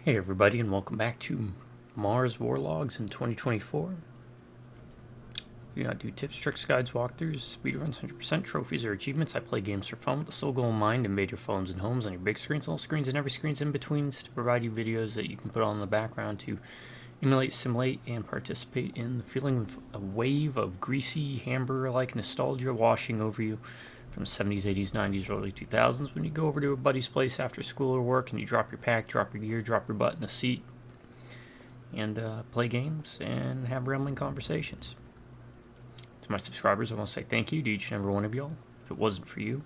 Hey everybody, and welcome back to Mars Warlogs in 2024. We do not do tips, tricks, guides, walkthroughs, speedruns, 100% trophies, or achievements. I play games for fun with the sole goal in mind: invade your phones and homes on your big screens, little screens, and every screens in betweens to provide you videos that you can put on in the background to emulate, simulate, and participate in the feeling of a wave of greasy hamburger-like nostalgia washing over you from the 70s, 80s, 90s, early 2000s when you go over to a buddy's place after school or work and you drop your pack, drop your gear, drop your butt in a seat, and play games and have rambling conversations. To my subscribers, I want to say thank you to each and every one of y'all. If it wasn't for you,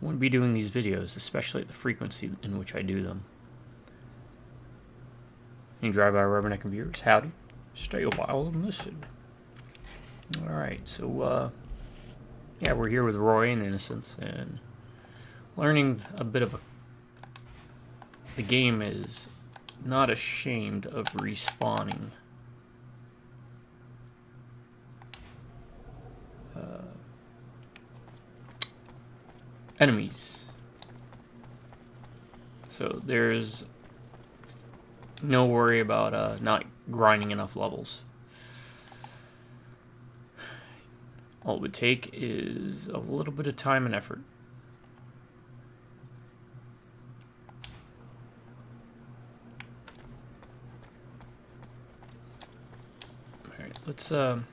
I wouldn't be doing these videos, especially at the frequency in which I do them. Any drive-by rubberneck viewers, howdy. Stay a while and listen. Alright, so yeah, we're here with Roy and Innocence, and learning a bit of the game is not ashamed of respawning enemies. So there's no worry about not grinding enough levels. All it would take is a little bit of time and effort. Alright, let's and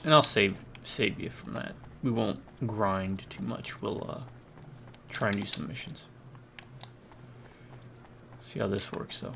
I'll save you from that. We won't grind too much. We'll try and do some missions. See how this works though.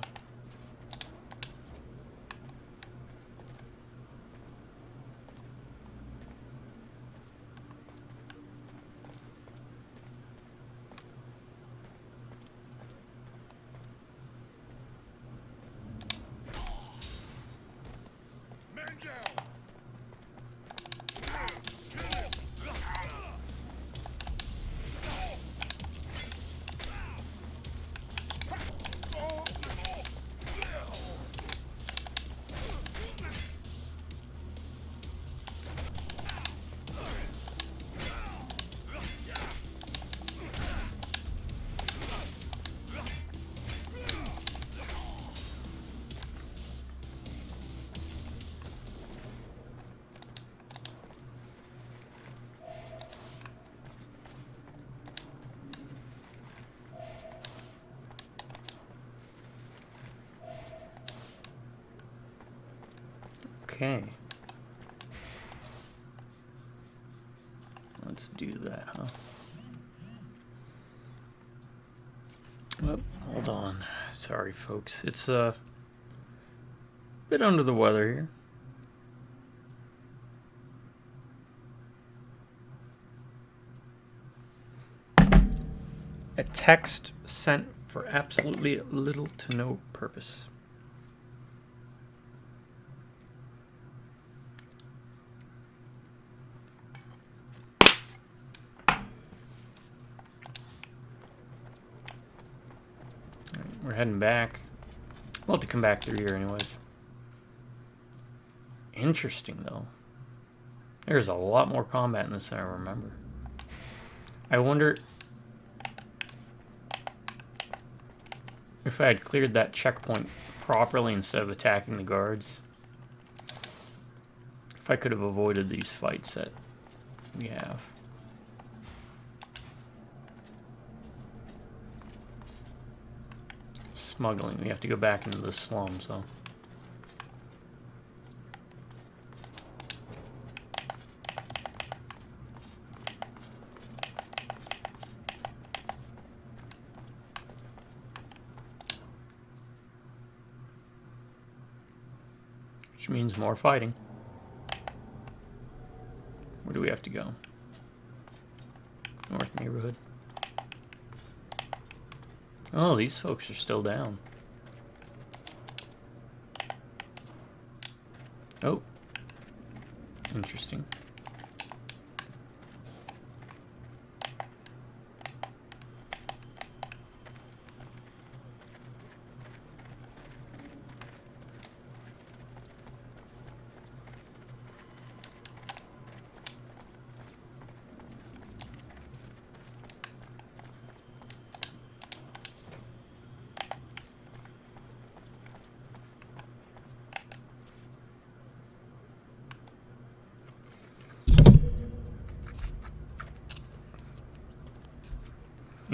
Okay. Let's do that, huh? Oh, hold on. Sorry, folks. It's a bit under the weather here. A text sent for absolutely little to no purpose. We're heading back. We'll have to come back through here anyways. Interesting, though. There's a lot more combat in this than I remember. I wonder if I had cleared that checkpoint properly instead of attacking the guards. If I could have avoided these fights that we have. Smuggling. We have to go back into the slums, though. Which means more fighting. Where do we have to go? North neighborhood. Oh, these folks are still down. Oh. Interesting.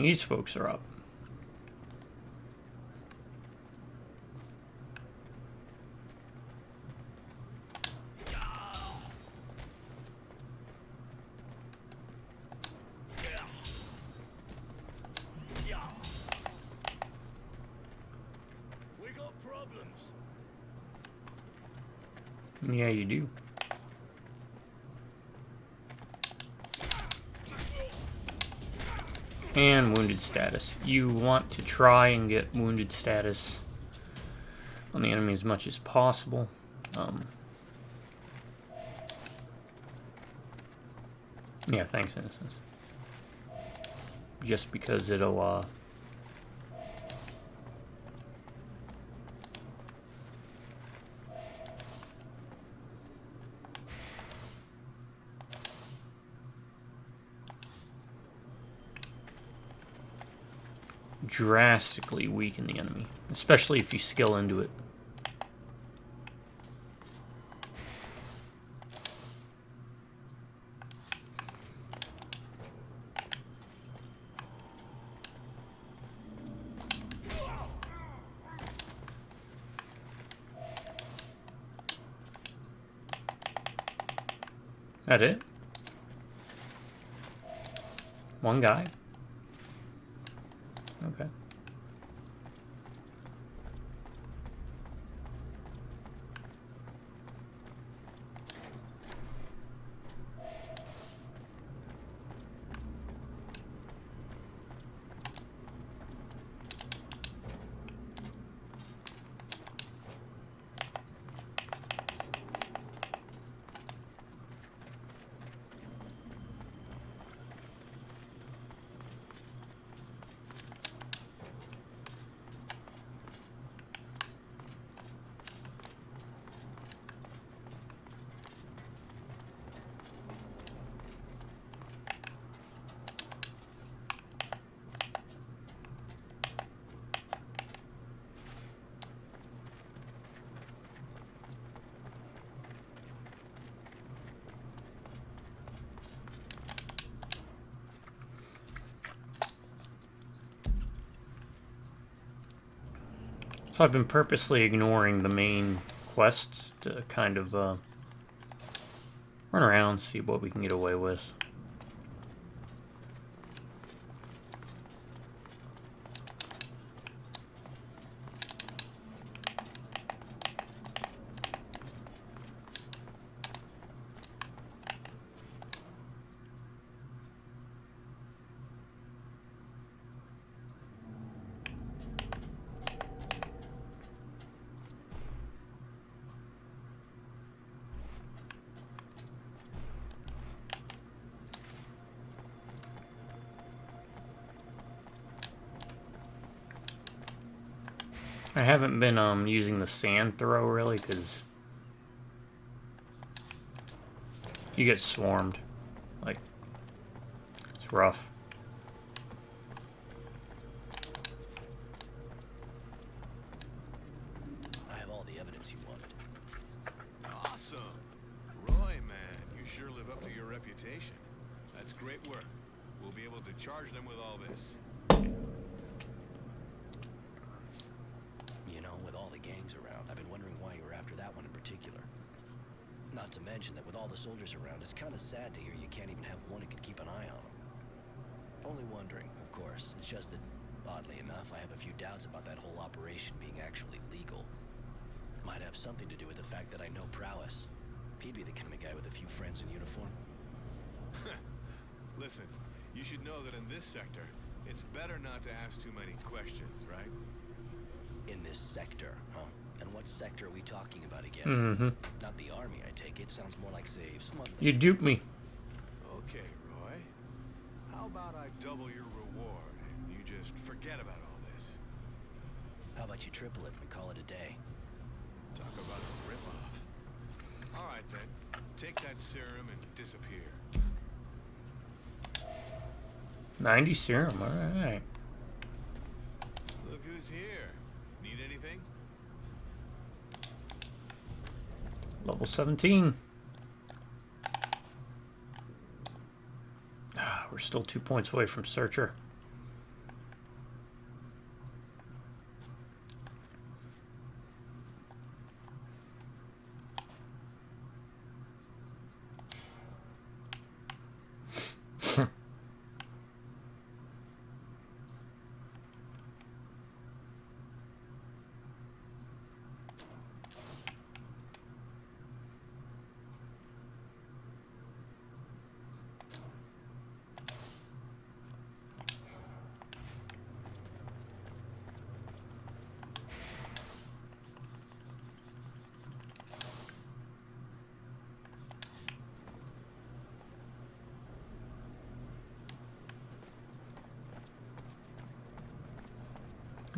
These folks are up. Yeah, you do. And wounded status. You want to try and get wounded status on the enemy as much as possible. Yeah, thanks, Innocence. Just because it'll, drastically weaken the enemy, especially if you skill into it. That it? One guy? Okay. So I've been purposely ignoring the main quests to kind of run around, see what we can get away with. I haven't been using the sand throw really because you get swarmed. Like, it's rough. I have all the evidence you wanted. Awesome. Roy, man, you sure live up to your reputation. That's great work. We'll be able to charge them with all this. You know, with all the gangs around, I've been wondering why you were after that one in particular. Not to mention that with all the soldiers around, it's kind of sad to hear you can't even have one who can keep an eye on them. Only wondering, of course. It's just that, oddly enough, I have a few doubts about that whole operation being actually legal. Might have something to do with the fact that I know prowess. He'd be the kind of guy with a few friends in uniform. Listen, you should know that in this sector, it's better not to ask too many questions, right? In this sector, huh? And what sector are we talking about again? Mm-hmm. Not the army, I take it. Sounds more like, say, smuggling. You duped me. Okay, Roy. How about I double your reward and you just forget about all this? How about you triple it and call it a day? Talk about a ripoff. All right, then. Take that serum and disappear. 90 serum, alright. Look who's here. Need anything? Level 17. We're still 2 points away from Searcher.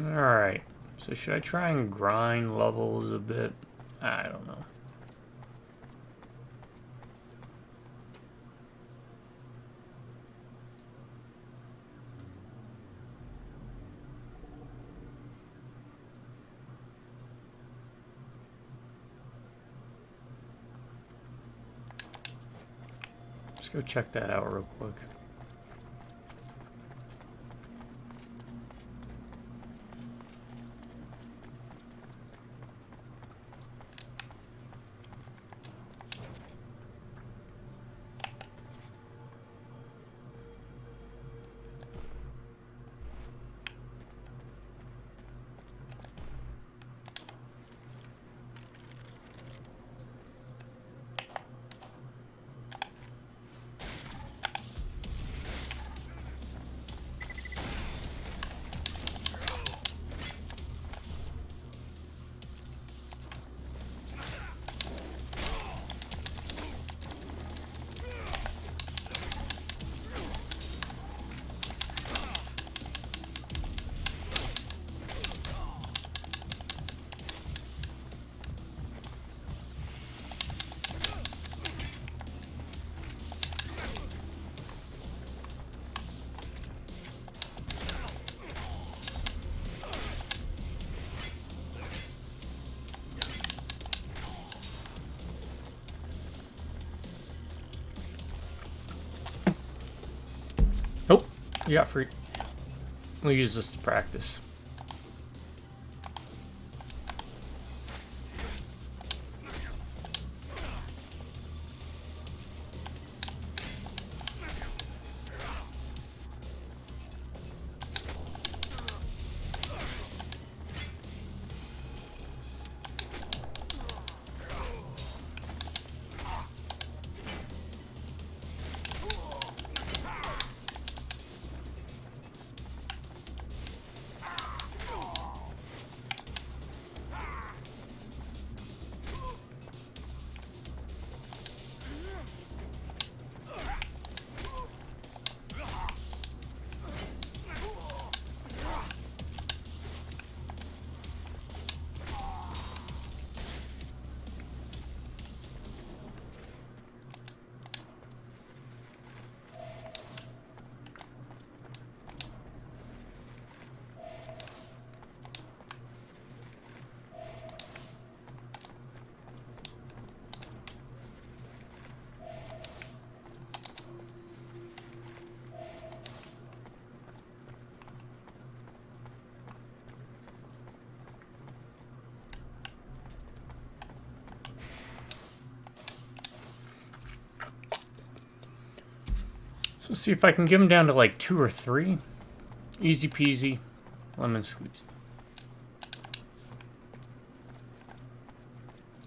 Alright, so should I try and grind levels a bit? I don't know. Let's go check that out real quick. Nope, you got free. We'll use this to practice. So see if I can get them down to like 2 or 3. Easy peasy, lemon squeeze.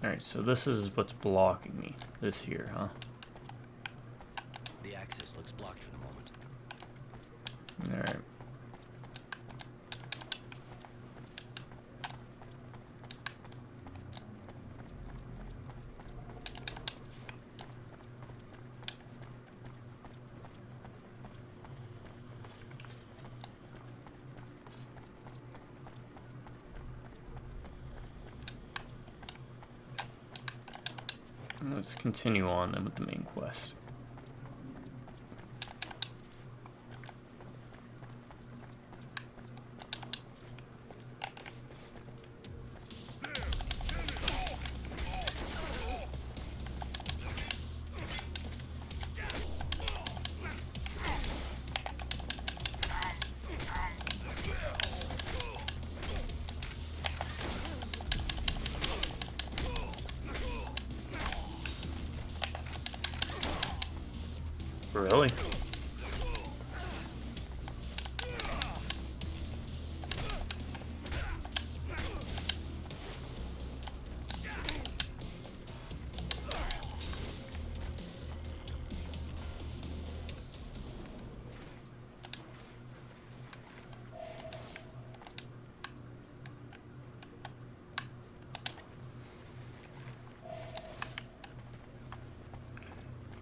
Alright, so this is what's blocking me. This here, huh? The access looks blocked for the moment. Alright. Let's continue on then with the main quest. Really?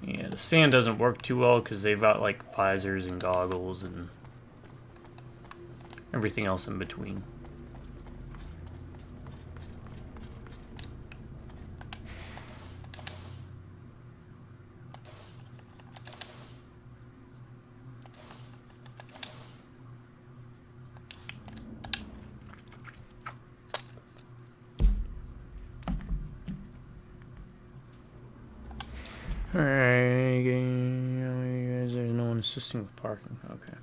Yeah, the sand doesn't work too well because they've got like visors and goggles and everything else in between. Alright, there's no one assisting with parking. Okay.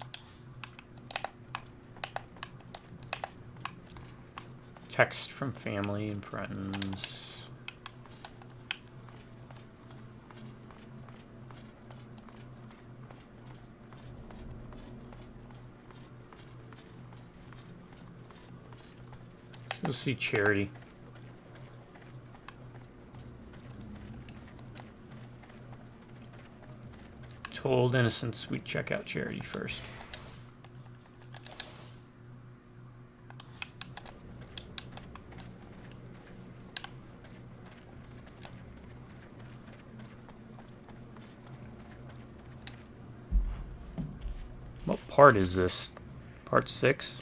Text from family and friends. You'll see Charity. Told innocence we'd check out Charity first. What part is this? Part 6?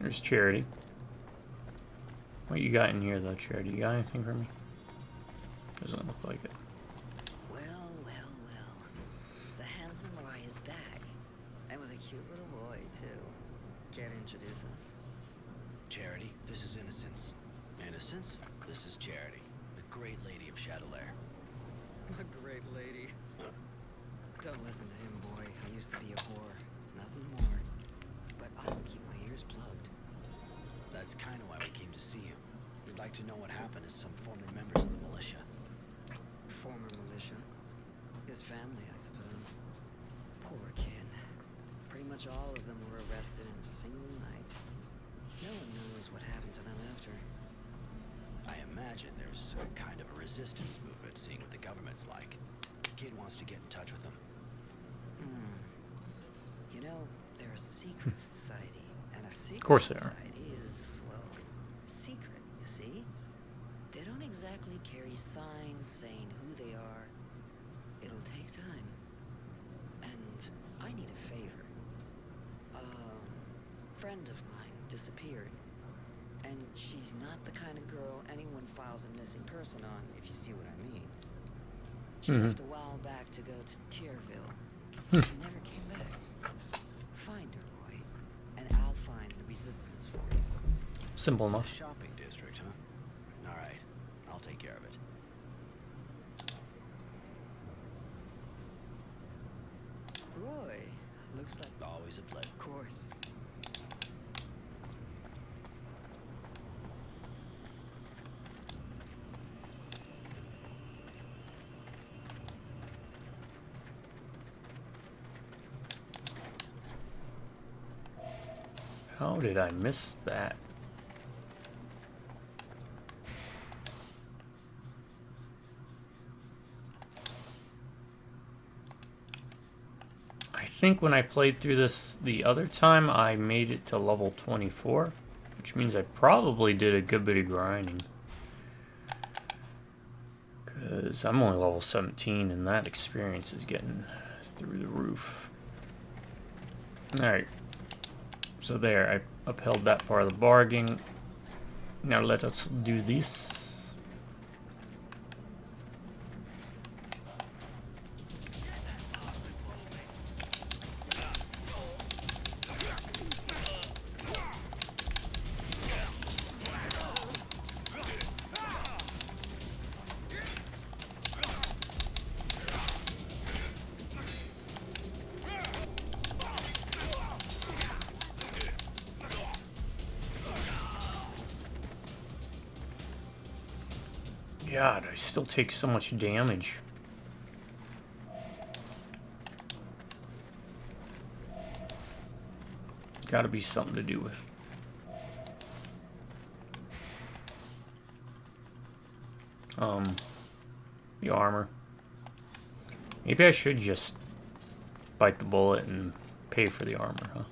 There's Charity. What you got in here, though, Charity? You got anything for me? Doesn't look like it. Well, well, well. The handsome boy is back. And with a cute little boy, too. Care to introduce us? Charity, this is Innocence. Innocence, this is Charity, the great lady of Chatelair. A great lady. Don't listen to him, boy. I used to be a whore. Nothing more. But I'll keep my ears plugged. That's kind of why we came to see you. We'd like to know what happened to some former members of the militia. Former militia. His family, I suppose. Poor kid. Pretty much all of them were arrested in a single night. No one knows what happened to them after. I imagine there's a kind of a resistance movement, seeing what the government's like. The kid wants to get in touch with them. You know, they're a secret society. And a secret Of course they are. society is, well, secret, you see? They don't exactly carry signs saying who they are. It'll take time. And I need a favor. A friend of mine disappeared. And she's not the kind of girl anyone files a missing person on, if you see what I mean. She left a while back to go to Tierville. She never came back. Find her, boy, and I'll find the resistance for you. Simple The enough. shopping district, huh? All right, I'll take care of it. Roy, looks like... Always a pleasure. Of course. How did I miss that? I think when I played through this the other time, I made it to level 24, which means I probably did a good bit of grinding. Because I'm only level 17, and that experience is getting through the roof. Alright. So there, I upheld that part of the bargain. Now let us do this. God, I still take so much damage. Gotta be something to do with the armor. Maybe I should just bite the bullet and pay for the armor, huh?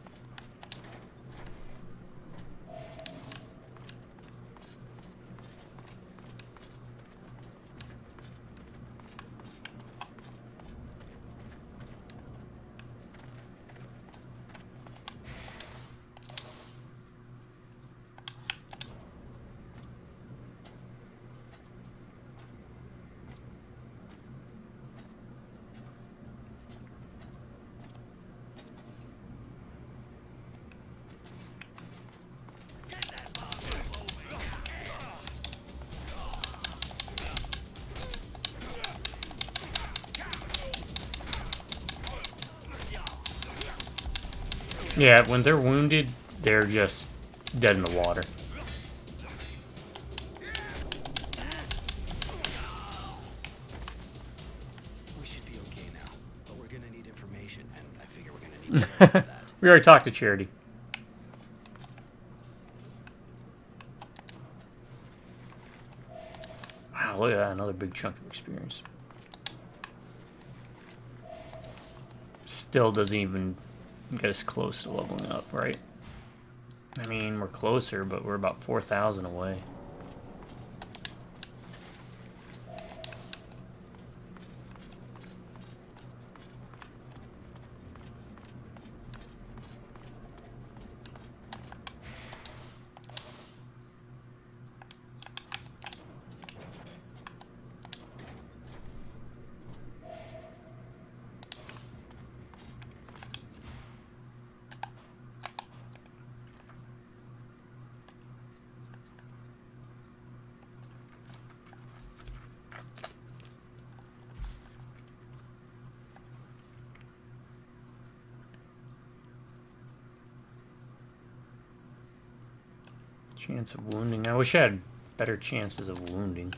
Yeah, when they're wounded, they're just dead in the water. We should be okay now, but we're gonna need information, and I figure we're gonna need Charity for that. We already talked to Charity. Wow, look at that, another big chunk of experience. Still doesn't even get us close to leveling up, right? I mean, we're closer, but we're about 4,000 away. Chance of wounding. I wish I had better chances of wounding.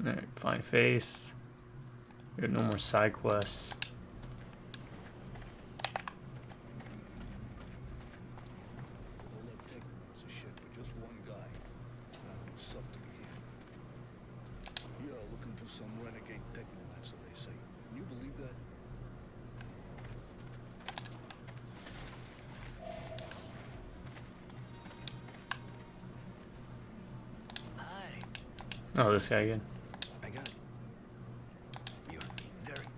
Alright, find faith. We got no more side quests. All that technomats are shit for just one guy. Now who's sucked to be here? Yeah, looking for some renegade technomats, so they say. Can you believe that? Hi. Oh, this guy again. I got it. You, Derek.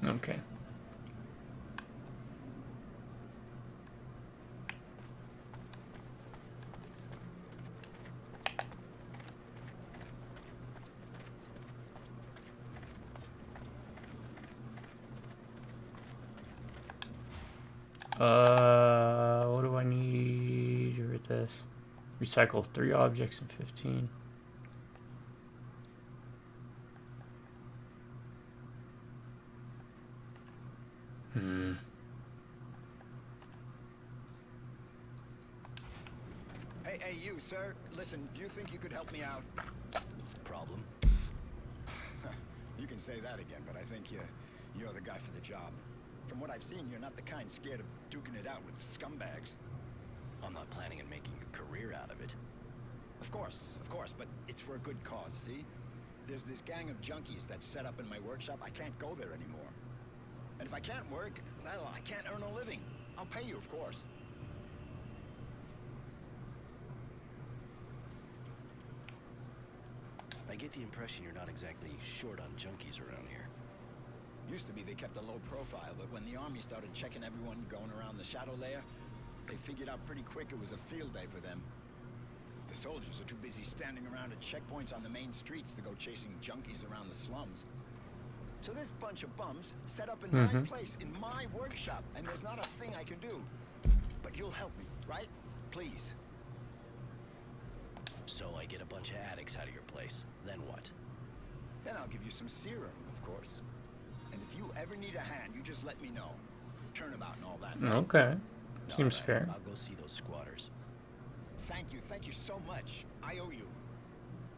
Okay. What do I need with this? Recycle 3 objects in 15. Hey, you, sir. Listen, do you think you could help me out? Problem? You can say that again, but I think you're the guy for the job. From what I've seen, you're not the kind scared of duking it out with scumbags. I'm not planning on making a career out of it. Of course, but it's for a good cause, see? There's this gang of junkies that's set up in my workshop. I can't go there anymore. And if I can't work, well, I can't earn a living. I'll pay you, of course. I get the impression you're not exactly short on junkies around here. Used to be they kept a low profile, but when the army started checking everyone going around the shadow layer, they figured out pretty quick it was a field day for them. The soldiers are too busy standing around at checkpoints on the main streets to go chasing junkies around the slums. So this bunch of bums set up in my place, in my workshop, and there's not a thing I can do. But you'll help me, right? Please. So I get a bunch of addicts out of your place. Then what? Then I'll give you some serum, of course. And if you ever need a hand, you just let me know. Turnabout and all that. Okay. All Seems right, fair. I'll go see those squatters. Thank you so much. I owe you.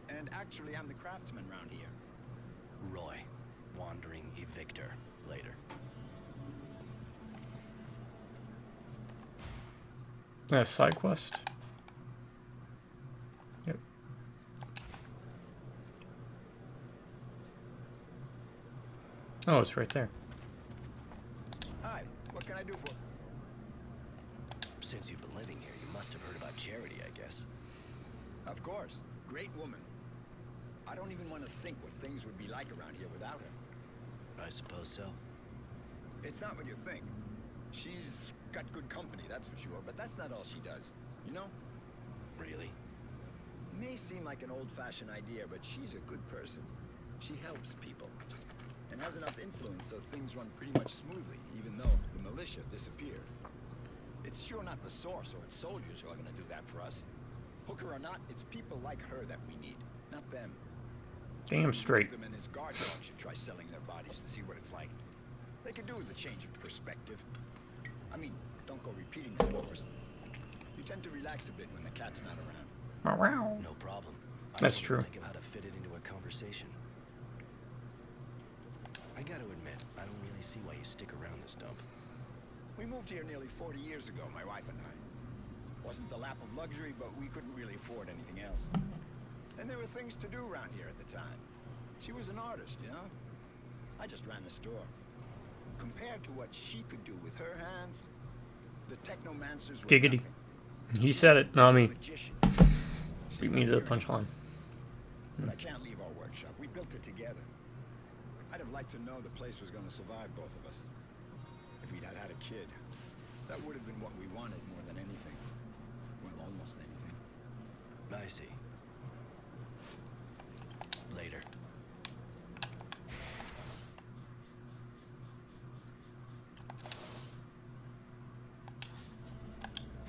And actually, I'm the craftsman around here. Roy, wandering evictor. Later. Side quest. Yep. Oh, it's right there. Hi, what can I do for? Since you've been living here, you must have heard about Charity, I guess. Of course. Great woman. I don't even want to think what things would be like around here without her. I suppose so. It's not what you think. She's got good company, that's for sure, but that's not all she does. You know? Really? It may seem like an old-fashioned idea, but she's a good person. She helps people. And has enough influence so things run pretty much smoothly, even though the militia disappeared. It's sure not the source or its soldiers who are gonna do that for us. Hooker or not, it's people like her that we need, not them. Damn straight. Wisdom and his guard dog should try selling their bodies to see what it's like. They could do with a change of perspective. I mean, don't go repeating that, of course. You tend to relax a bit when the cat's not around. Wow. No problem. That's I true. Think of how to fit it into a conversation. I gotta admit, I don't really see why you stick around this dump. We moved here nearly 40 years ago, my wife and I. Wasn't the lap of luxury, but we couldn't really afford anything else. And there were things to do around here at the time. She was an artist, you know? I just ran the store. Compared to what she could do with her hands, the technomancers were Giggity. nothing. He said it, not me. Magician. She's Beat me to not the here anymore, punchline. But I can't leave our workshop. We built it together. I'd have liked to know the place was going to survive both of us. If we'd had a kid, that would have been what we wanted more than anything. Well, almost anything. I see. Later.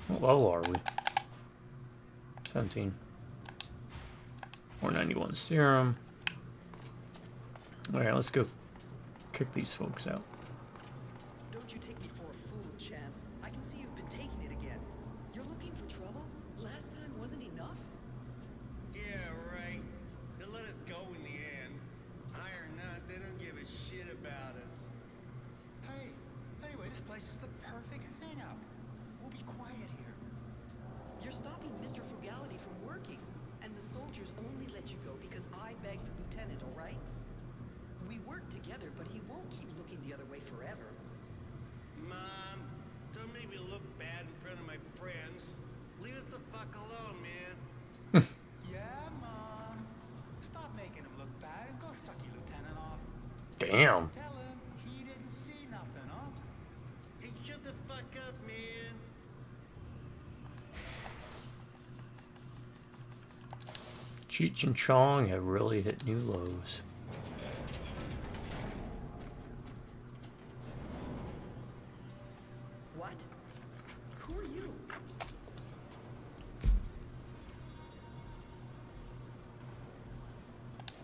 What level are we? 17. 491 serum. Alright, let's go kick these folks out. Don't you take me for a fool, Chance. I can see you've been taking it again. You're looking for trouble? Last time wasn't enough? Yeah, right. They let us go in the end. High or not, they don't give a shit about us. Hey, anyway, this place is the perfect hangout. We'll be quiet here. You're stopping Mr. Frugality from working, and the soldiers only let you go because I begged the lieutenant, all right? We work together, but he won't keep looking the other way forever. Mom, don't make me look bad in front of my friends. Leave us the fuck alone, man. Yeah, Mom. Stop making him look bad and go suck your lieutenant off. Damn. Tell him he didn't see nothing, huh? Hey, shut the fuck up, man. Cheech and Chong have really hit new lows. What? Who are you?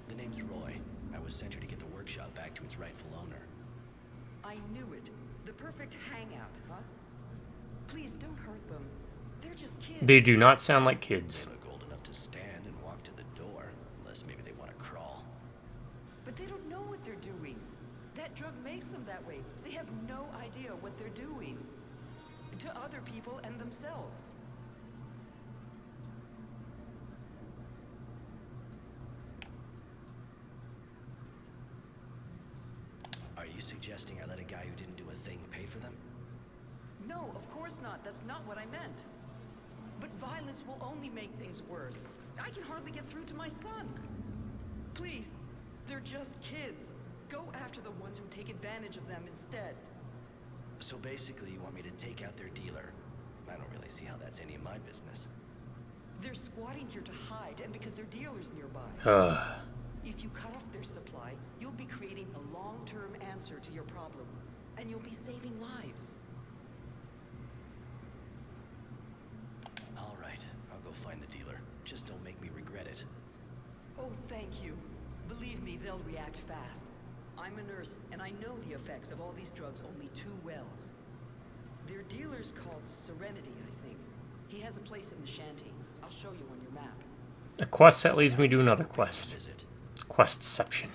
The name's Roy. I was sent here to get the workshop back to its rightful owner. I knew it. The perfect hangout, huh? Please don't hurt them. They're just kids. They do not sound like kids. They look old enough to stand and walk to the door, unless maybe they want to crawl. But they don't know what they're doing. That drug makes them that way. They have no idea what they're doing. To other people and themselves. Are you suggesting I let a guy who didn't do a thing pay for them? No, of course not. That's not what I meant. But violence will only make things worse. I can hardly get through to my son. Please, they're just kids. Go after the ones who take advantage of them instead. So basically you want me to take out their dealer? I don't really see how that's any of my business. They're squatting here to hide, and because their dealer's nearby. If you cut off their supply, you'll be creating a long-term answer to your problem. And you'll be saving lives. All right, I'll go find the dealer. Just don't make me regret it. Oh, thank you. Believe me, they'll react fast. I'm a nurse, and I know the effects of all these drugs only too well. Their dealer's called Serenity, I think. He has a place in the shanty. I'll show you on your map. A quest that leads me to another quest. Visit. Questception.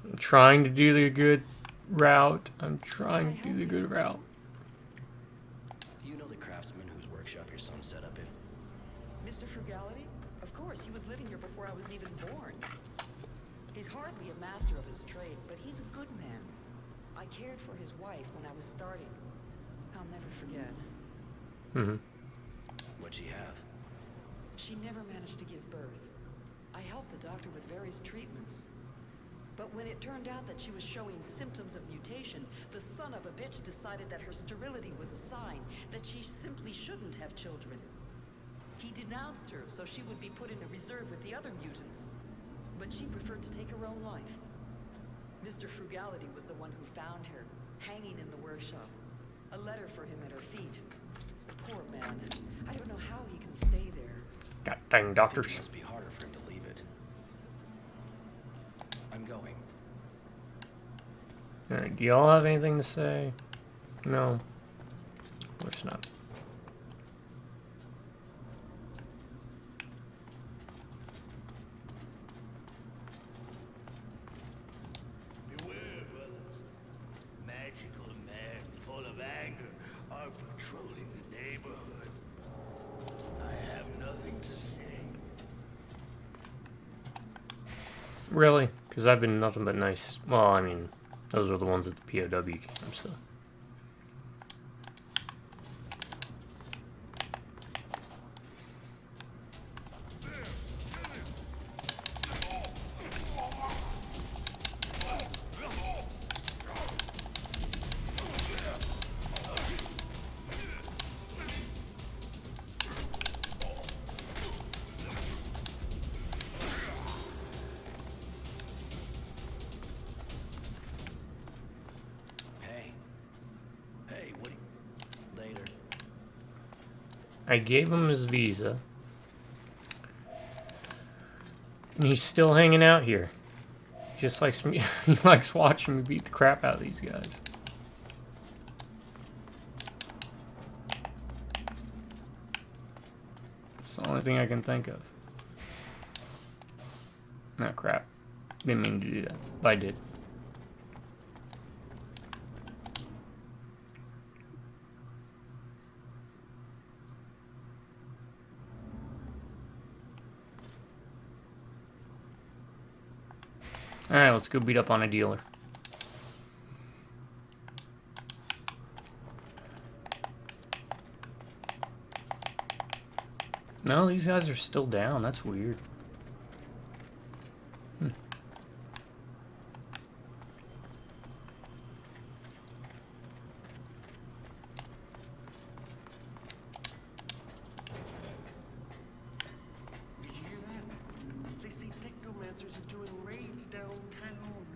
I'm trying to do the good route. I'm trying to do the good route. Do you know the craftsman whose workshop your son set up in? Mr. Frugality? Of course, he was living here before I was even born. He's hardly a master of his trade, but he's a good man. I cared for his wife when I was starting. I'll never forget. Mm-hmm. What'd she have? She never managed to give birth. I helped the doctor with various treatments. But when it turned out that she was showing symptoms of mutation, the son of a bitch decided that her sterility was a sign that she simply shouldn't have children. He denounced her so she would be put in a reserve with the other mutants. But she preferred to take her own life. Mr. Frugality was the one who found her, hanging in the workshop. A letter for him at her feet. Poor man. I don't know how he can stay there. God dang It doctors. must be harder for him to leave it. I'm going. Alright, do y'all have anything to say? No. Of course not. Beware, brothers. Magical men full of anger are patrolling the neighborhood. I have nothing to say. Really? Because I've been nothing but nice. Well, I mean, those were the ones at the POW camp, so. Hey, what? Later. I gave him his visa. And he's still hanging out here. He just likes me. He likes watching me beat the crap out of these guys. It's the only thing I can think of. Not crap. Didn't mean to do that, but I did. Alright, let's go beat up on a dealer. No, these guys are still down. That's weird. Did you hear that? They say technomancers are doing raids downtown.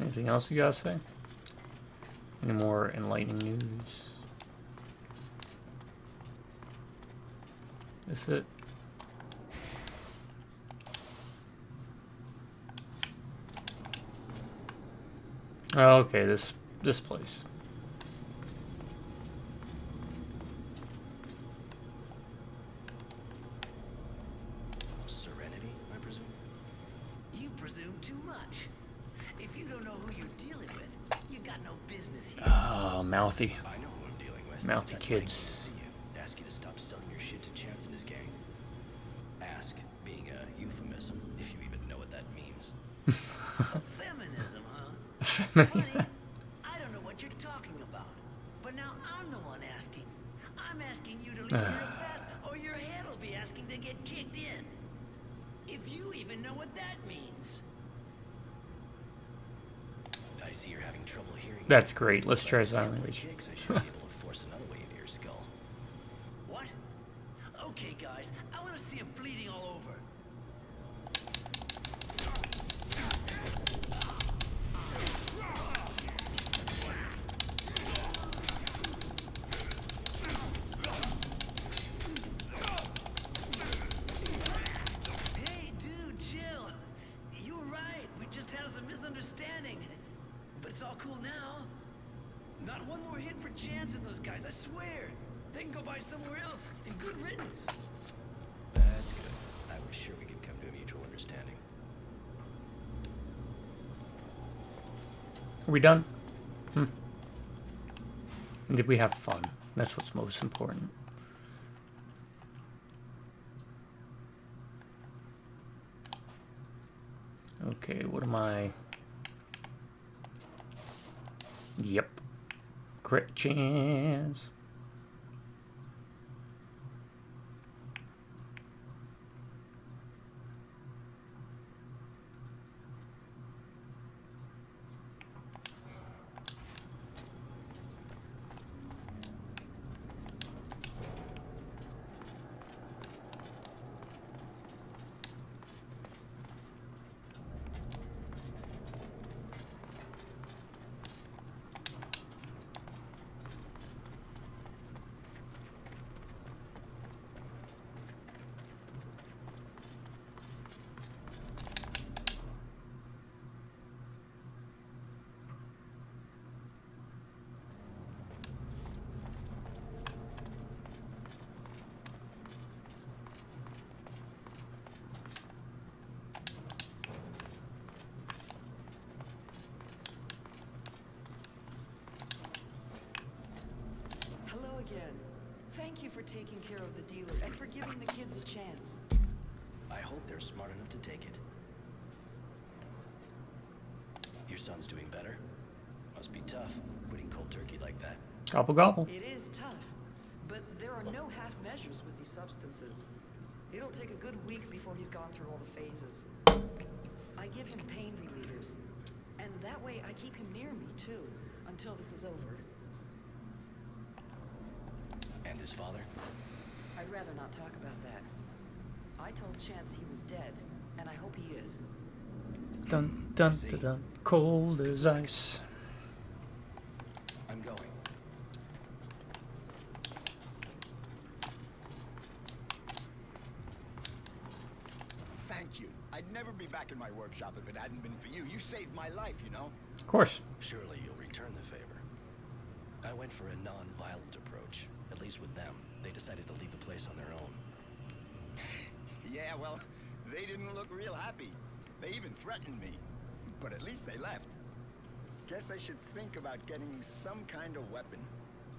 Anything else you guys say? Any more enlightening news? This it? Oh, okay, this place. Serenity, I presume? You presume too much. If you don't know who you're dealing with, you got no business here. Oh, mouthy. I know who I'm dealing with. Mouthy That's why I came to kids. see you. Ask you to stop selling your shit to Chance and his gang. Ask being a euphemism, if you even know what that means. Feminism, huh? Funny. I don't know what you're talking about. But now I'm the one asking. I'm asking you to leave real fast, or your head will be asking to get kicked in. If you even know what that means. I see you're having trouble hearing. That's great. Let's try But sign with a couple of language. kicks, I should be able to force another way into your skull. What? Okay, guys. I want to see him bleeding all over. Hey, dude, chill. You were right. We just had some misunderstanding. But it's all cool now. Not one more hit for Chance and those guys, I swear. They can go by somewhere else, and good riddance. That's good. I was sure we could come to a mutual understanding. Are we done? And did we have fun? That's what's most important. Okay, what am I? Yep. Crit chance. Hello again. Thank you for taking care of the dealer and for giving the kids a chance. I hope they're smart enough to take it. Your son's doing better? Must be tough, quitting cold turkey like that. Gobble gobble. It is tough, but there are no half measures with these substances. It'll take a good week before he's gone through all the phases. I give him pain relievers, and that way I keep him near me too, until this is over. And his father? I'd rather not talk about that. I told Chance he was dead, and I hope he is. Dun dun dun dun. Cold as ice. I'm going. Thank you. I'd never be back in my workshop if it hadn't been for you. You saved my life, you know? Of course. Surely you'll return the favor. I went for a non-violent approach. At least with them. They decided to leave the place on their own. Yeah, well, they didn't look real happy. They even threatened me. But at least they left. Guess I should think about getting some kind of weapon.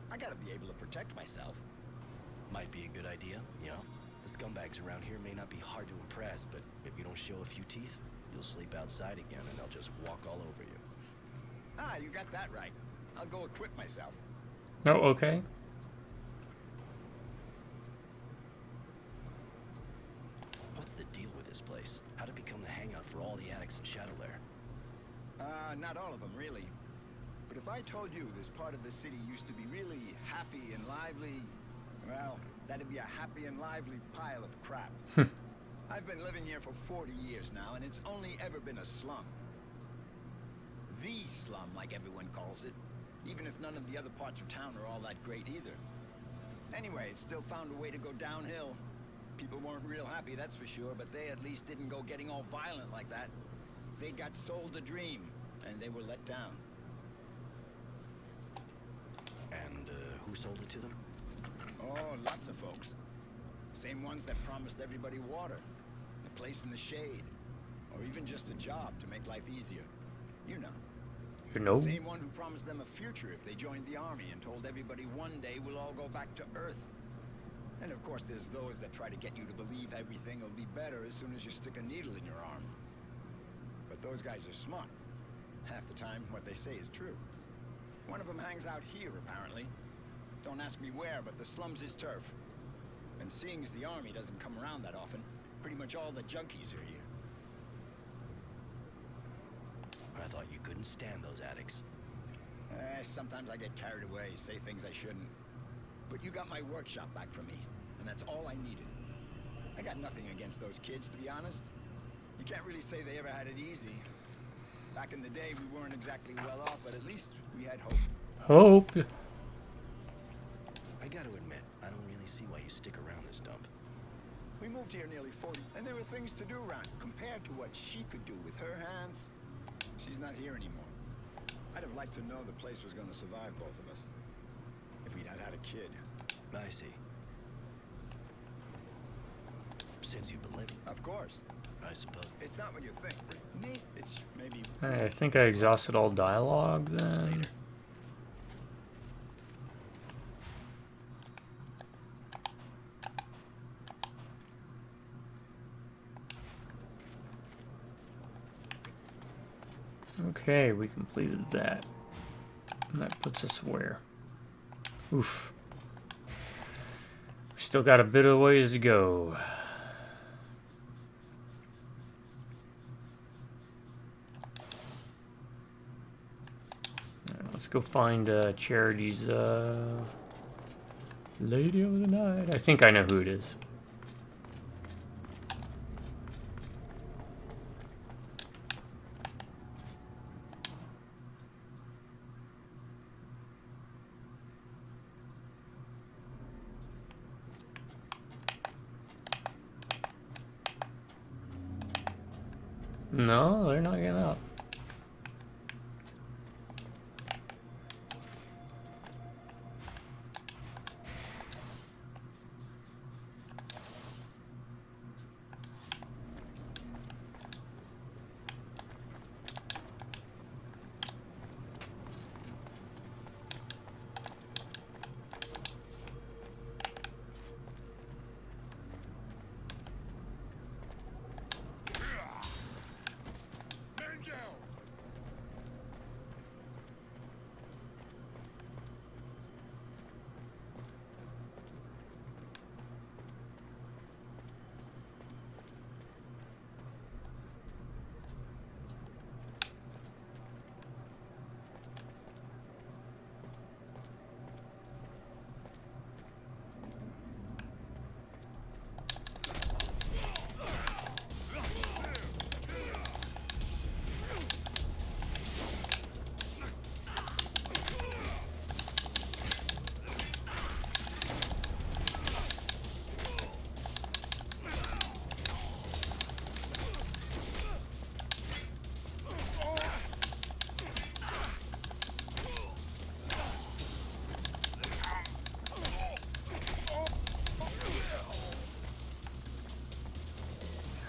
I gotta be able to protect myself. Might be a good idea, you know? The scumbags around here may not be hard to impress, but if you don't show a few teeth, you'll sleep outside again and they'll just walk all over you. Ah, you got that right. I'll go equip myself. Oh, okay. What's the deal with this place? How'd it become the hangout for all the addicts in Shadowlair? Not all of them, really. But if I told you this part of the city used to be really happy and lively, well, that'd be a happy and lively pile of crap. I've been living here for 40 years now, and it's only ever been a slum. The slum, like everyone calls it. Even if none of the other parts of town are all that great either. Anyway, it still found a way to go downhill. People weren't real happy, that's for sure, but they at least didn't go getting all violent like that. They got sold a dream, and they were let down. And, who sold it to them? Oh, lots of folks. Same ones that promised everybody water, a place in the shade, or even just a job to make life easier. You know. You know? The same one who promised them a future if they joined the army and told everybody one day we'll all go back to Earth. And of course there's those that try to get you to believe everything will be better as soon as you stick a needle in your arm. But those guys are smart. Half the time, what they say is true. One of them hangs out here, apparently. Don't ask me where, but the slum's his turf. And seeing as the army doesn't come around that often, pretty much all the junkies are here. I thought you couldn't stand those addicts. Sometimes I get carried away, say things I shouldn't. But you got my workshop back from me, and that's all I needed. I got nothing against those kids, to be honest. You can't really say they ever had it easy. Back in the day, we weren't exactly well off, but at least we had hope. Hope. I gotta admit, I don't really see why you stick around this dump. We moved here nearly 40, and there were things to do around compared to what she could do with her hands. She's not here anymore. I'd have liked to know the place was going to survive both of us. If we'd had a kid. I see. Since you've been living, Of course. I suppose. It's not what you think. It's maybe... I think I exhausted all dialogue then. Later. Okay, we completed that. And that puts us where? Oof. Still got a bit of ways to go. Right, let's go find Charity's Lady of the Night. I think I know who it is. No, they're not getting up. Man down!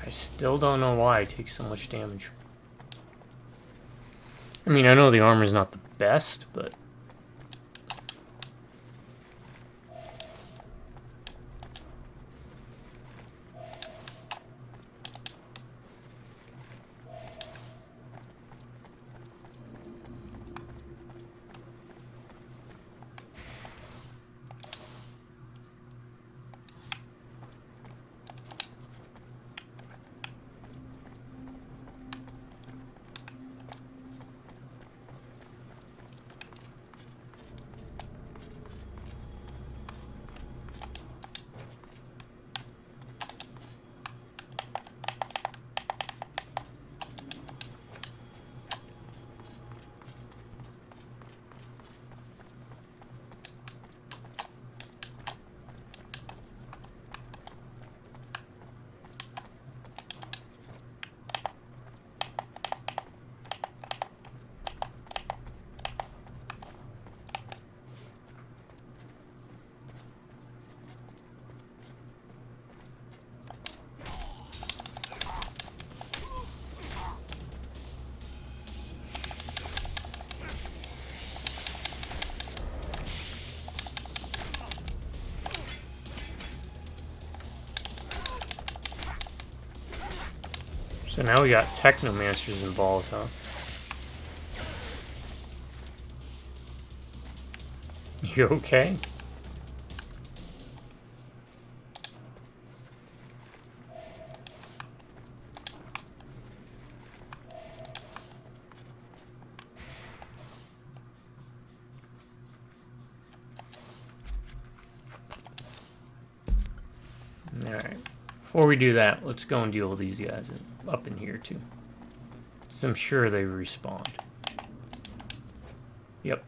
I still don't know why I take so much damage. I mean, I know the armor's not the best, but... So now we got Technomancers involved, huh? You okay? Alright. Before we do that, let's go and deal with these guys up in here, too. So I'm sure they respawned. Yep.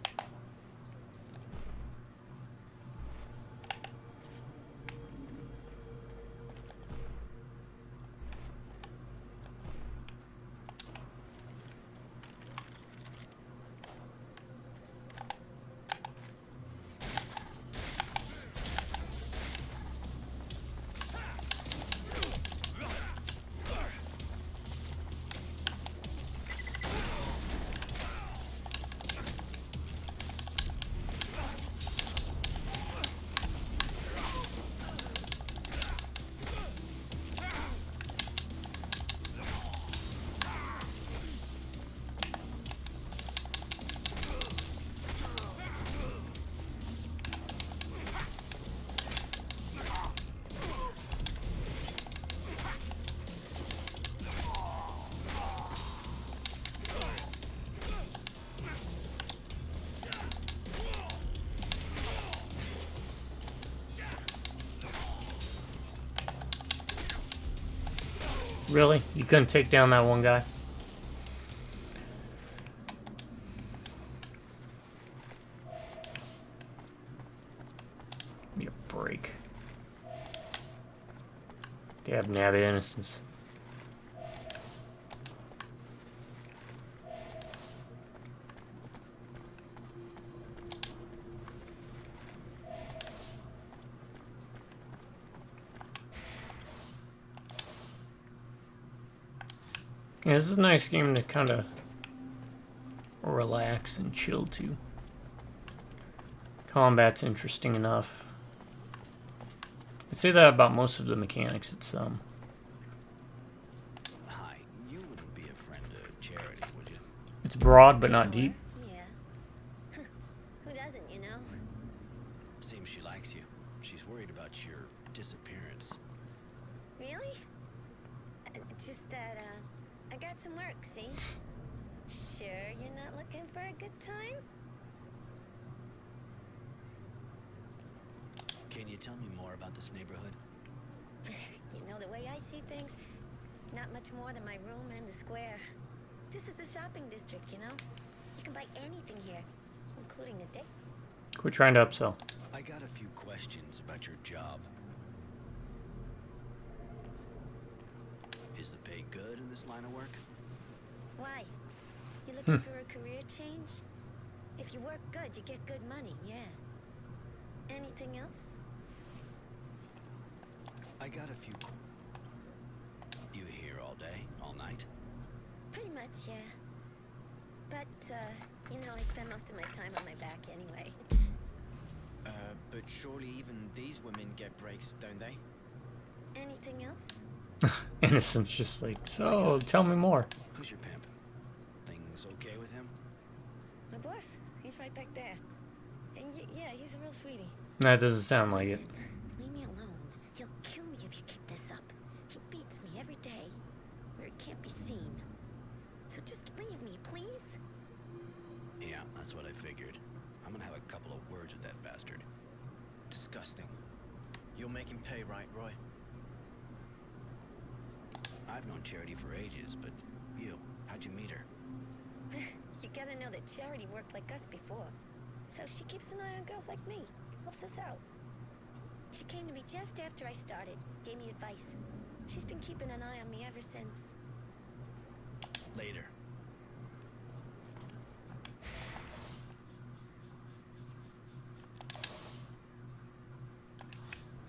Really? You couldn't take down that one guy? Give me a break. They have nabbit innocence. Yeah, this is a nice game to kind of relax and chill to. Combat's interesting enough. I'd say that about most of the mechanics. It's Hi, you wouldn't be a friend to Charity, would you? it's broad but not deep. Yeah. Who doesn't, you know? Seems she likes you. She's worried about your disappearance. Really? Just that, I got some work, see? Sure you're not looking for a good time? Can you tell me more about this neighborhood? You know, the way I see things, not much more than my room and the square. This is the shopping district, you know? You can buy anything here, including a date. Quit trying to upsell. I got a few questions about your job. Is the pay good in this line of work? Why? You looking for a career change? If you work good, you get good money, yeah. Anything else? I got a few. You here all day, all night? Pretty much, yeah. But, you know, I spend most of my time on my back anyway. But surely even these women get breaks, don't they? Anything else? Innocence just like, so tell me more. Who's your pimp? Things okay with him? My boss, he's right back there. And yeah, he's a real sweetie. That doesn't sound like it. Leave me alone. He'll kill me if you kick this up. He beats me every day, where it can't be seen. So just leave me, please. Yeah, that's what I figured. I'm gonna have a couple of words with that bastard. Disgusting. You'll make him pay, right, Roy? I've known Charity for ages, but you, how'd you meet her? You gotta know that Charity worked like us before. So she keeps an eye on girls like me. Helps us out. She came to me just after I started. Gave me advice. She's been keeping an eye on me ever since. Later.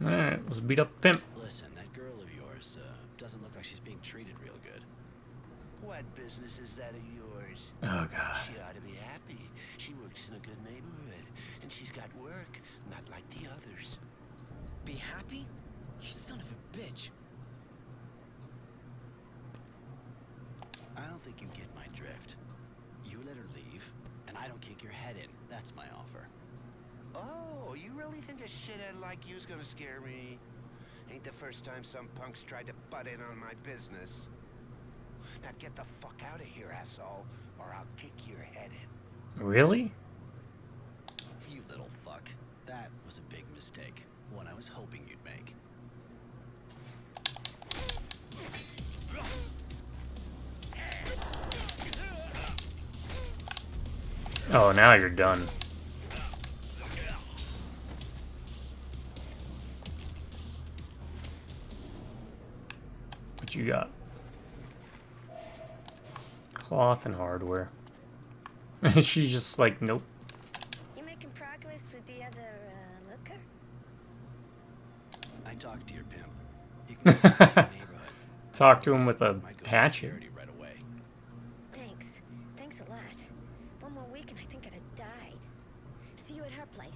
Alright, let's beat up Pimp. Listen, that girl of yours, doesn't look like she's being treated real good. What business is that of yours? Oh, God. She ought to be happy. She works in a good neighborhood, and she's got work, not like the others. Be happy? You son of a bitch. I don't think you get my drift. You let her leave, and I don't kick your head in. That's my offer. Oh, you really think a shithead like you's gonna scare me? Ain't the first time some punks tried to butt in on my business. Now get the fuck out of here, asshole, or I'll kick your head in. Really? You little fuck. That was a big mistake. One I was hoping you'd make. Oh, now you're done. What you got? Cloth and hardware. She's just like, nope. You making progress with the other, looker? I talked to your pimp. You can go back to the neighborhood. Talk to him with a Might go see hatchet. Charity right away. Thanks. Thanks a lot. One more week and I think I'd have died. See you at her place.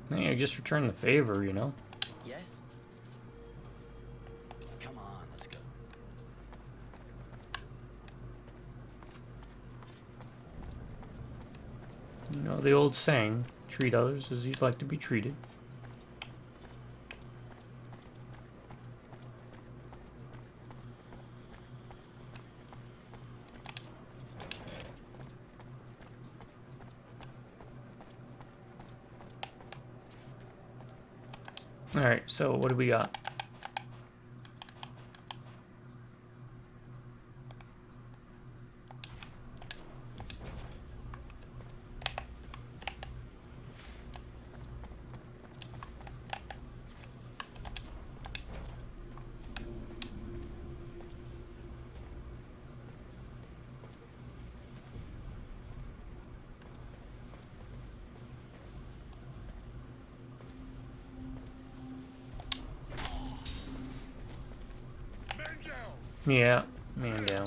Hey, I just returned the favor, you know? Yes? Come on, let's go. You know the old saying, treat others as you'd like to be treated. Alright, so what do we got? Yeah, man down.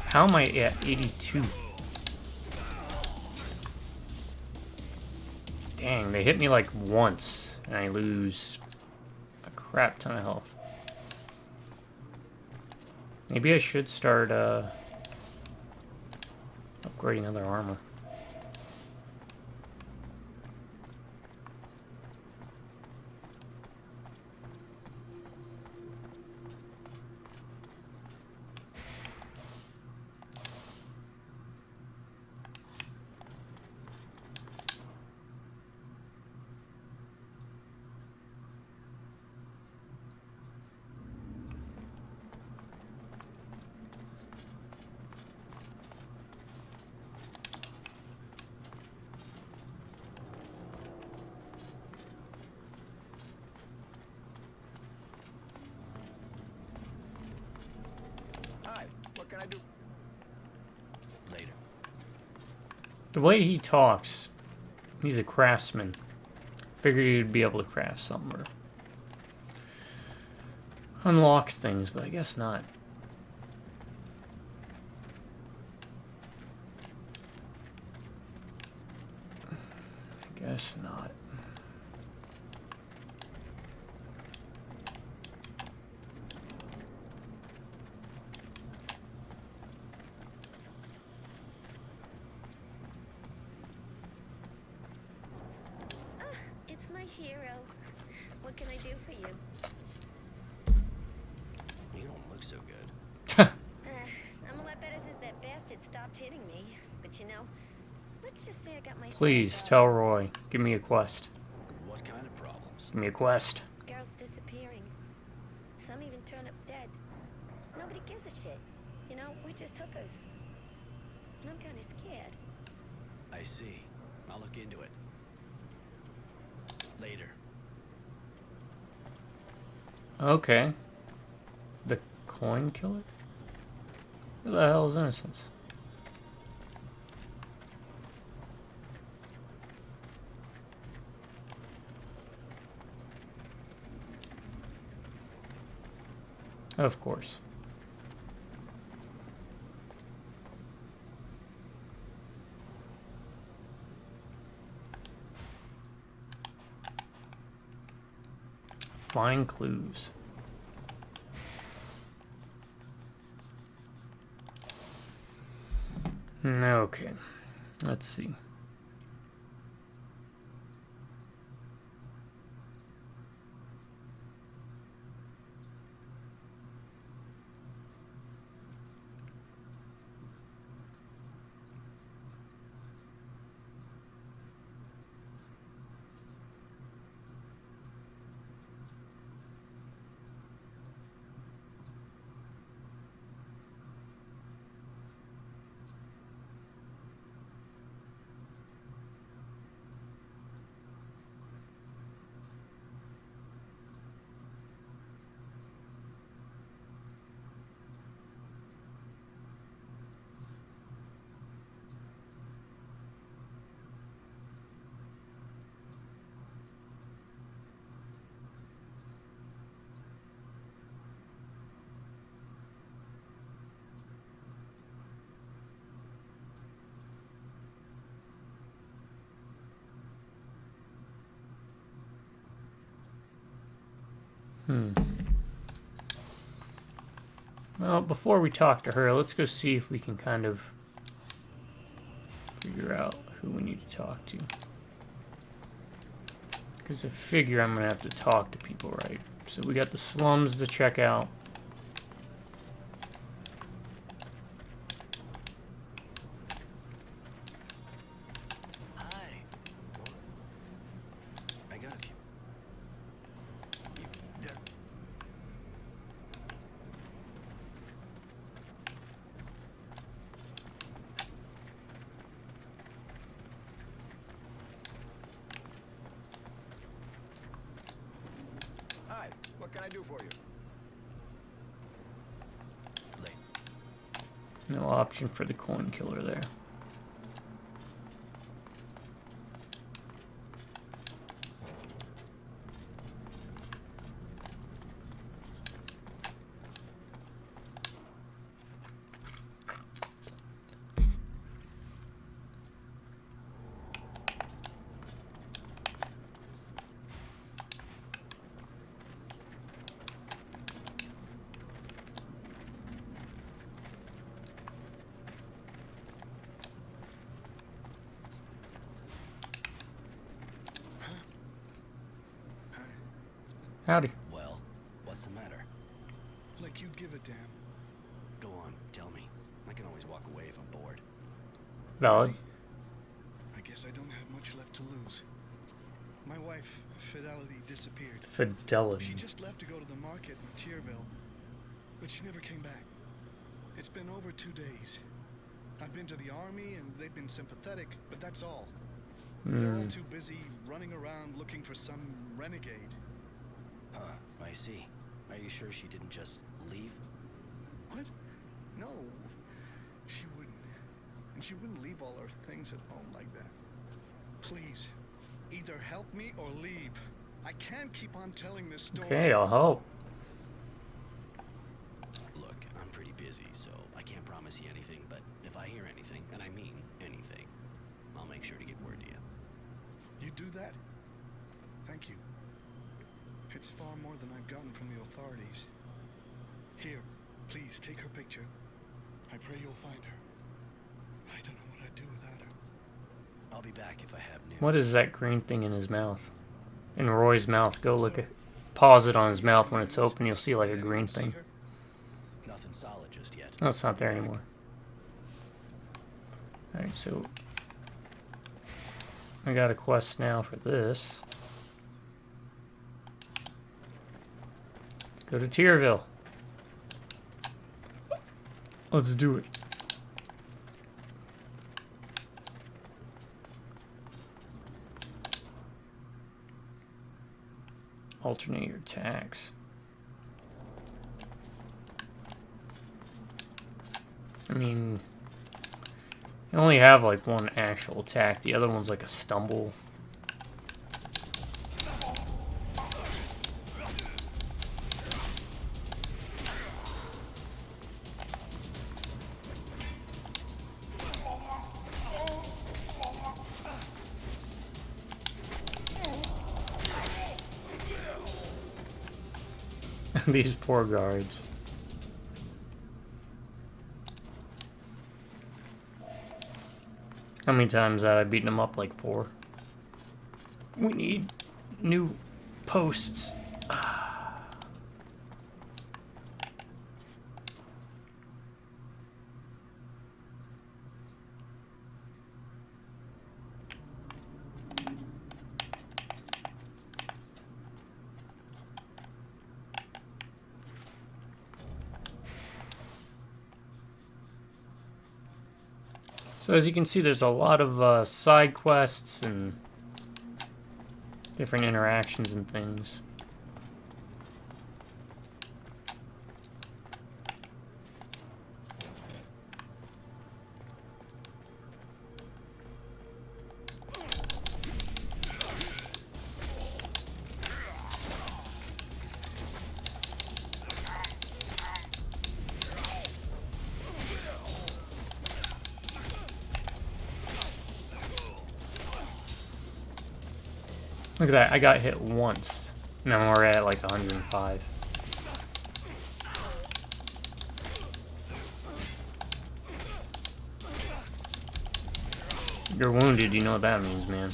How am I at 82? Dang, they hit me like once, and I lose a crap ton of health. Maybe I should start upgrading other armor. Hi, what can I do? Later. The way he talks, he's a craftsman. Figured he'd be able to craft something or unlock things, but I guess not. I guess not. It's my hero. What can I do for you? You don't look so good. I'm a lot better since that bastard stopped hitting me. But you know, let's just say I got my Please share of tell problems. Roy. Give me a quest. What kind of problems? Give me a quest. Girls disappearing. Some even turn up dead. Nobody gives a shit. You know, we're just hookers. And I'm kind of scared. I see. I'll look into it. Later. Okay. The coin killer? Who the hell is Innocence? Of course. Find clues. Okay. Let's see. Well, before we talk to her, let's go see if we can kind of figure out who we need to talk to. Because I figure I'm going to have to talk to people, right? So we got the slums to check out. Hi. What? I got a few. Hi, what can I do for you? Late. No option for the coin killer there. Howdy. Well, what's the matter? Like you'd give a damn. Go on, tell me. I can always walk away if I'm bored. Valid. I guess I don't have much left to lose. My wife, Fidelity, disappeared. Fidelity. She just left to go to the market in Tierville, but she never came back. It's been over 2 days. I've been to the army and they've been sympathetic, but that's all. They're all too busy running around looking for some renegade. Huh, I see. Are you sure she didn't just leave? What? No, she wouldn't. And she wouldn't leave all her things at home like that. Please, either help me or leave. I can't keep on telling this story. Okay, I'll help. Look, I'm pretty busy, so I can't promise you anything, but if I hear anything, and I mean anything, I'll make sure to get word to you. You do that? Thank you. It's far more than I've gotten from the authorities. Here, please take her picture. I pray you'll find her. I don't know what I'd do without her. I'll be back if I have news. What is that green thing in his mouth? In Roy's mouth. Go look at. Pause it on his mouth when it's open. You'll see like a green thing. Nothing solid just yet. No, it's not there anymore. Alright, so I got a quest now for this. Let's go to Tierville. Let's do it. Alternate your attacks. I mean, you only have like one actual attack. The other one's like a stumble. These poor guards. How many times have I beaten them up? Like 4. We need new posts. So as you can see, there's a lot of side quests and different interactions and things. Look at that, I got hit once. Now we're at like 105. You're wounded, you know what that means, man.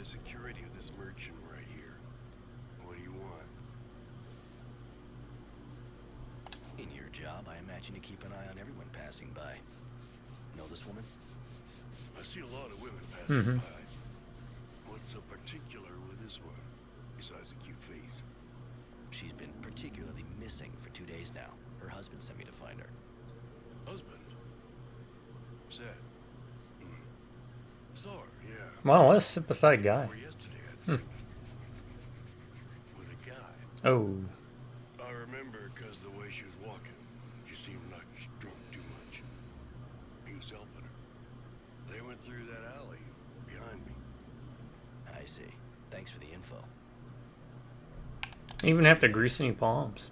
the security of this merchant right here. What do you want? In your job, I imagine you keep an eye on everyone passing by. Know this woman? I see a lot of women passing by. What's so particular with this one, besides a cute face? She's been particularly missing for 2 days now. Her husband sent me to find her. Husband? What's that? Saw her, yeah. Wow, what a sympathetic guy. Before yesterday, I think. With a guy. Oh. I remember because the way she was walking, she seemed like she drunk too much. He was helping her. They went through that alley behind me. I see. Thanks for the info. Even have to grease any palms.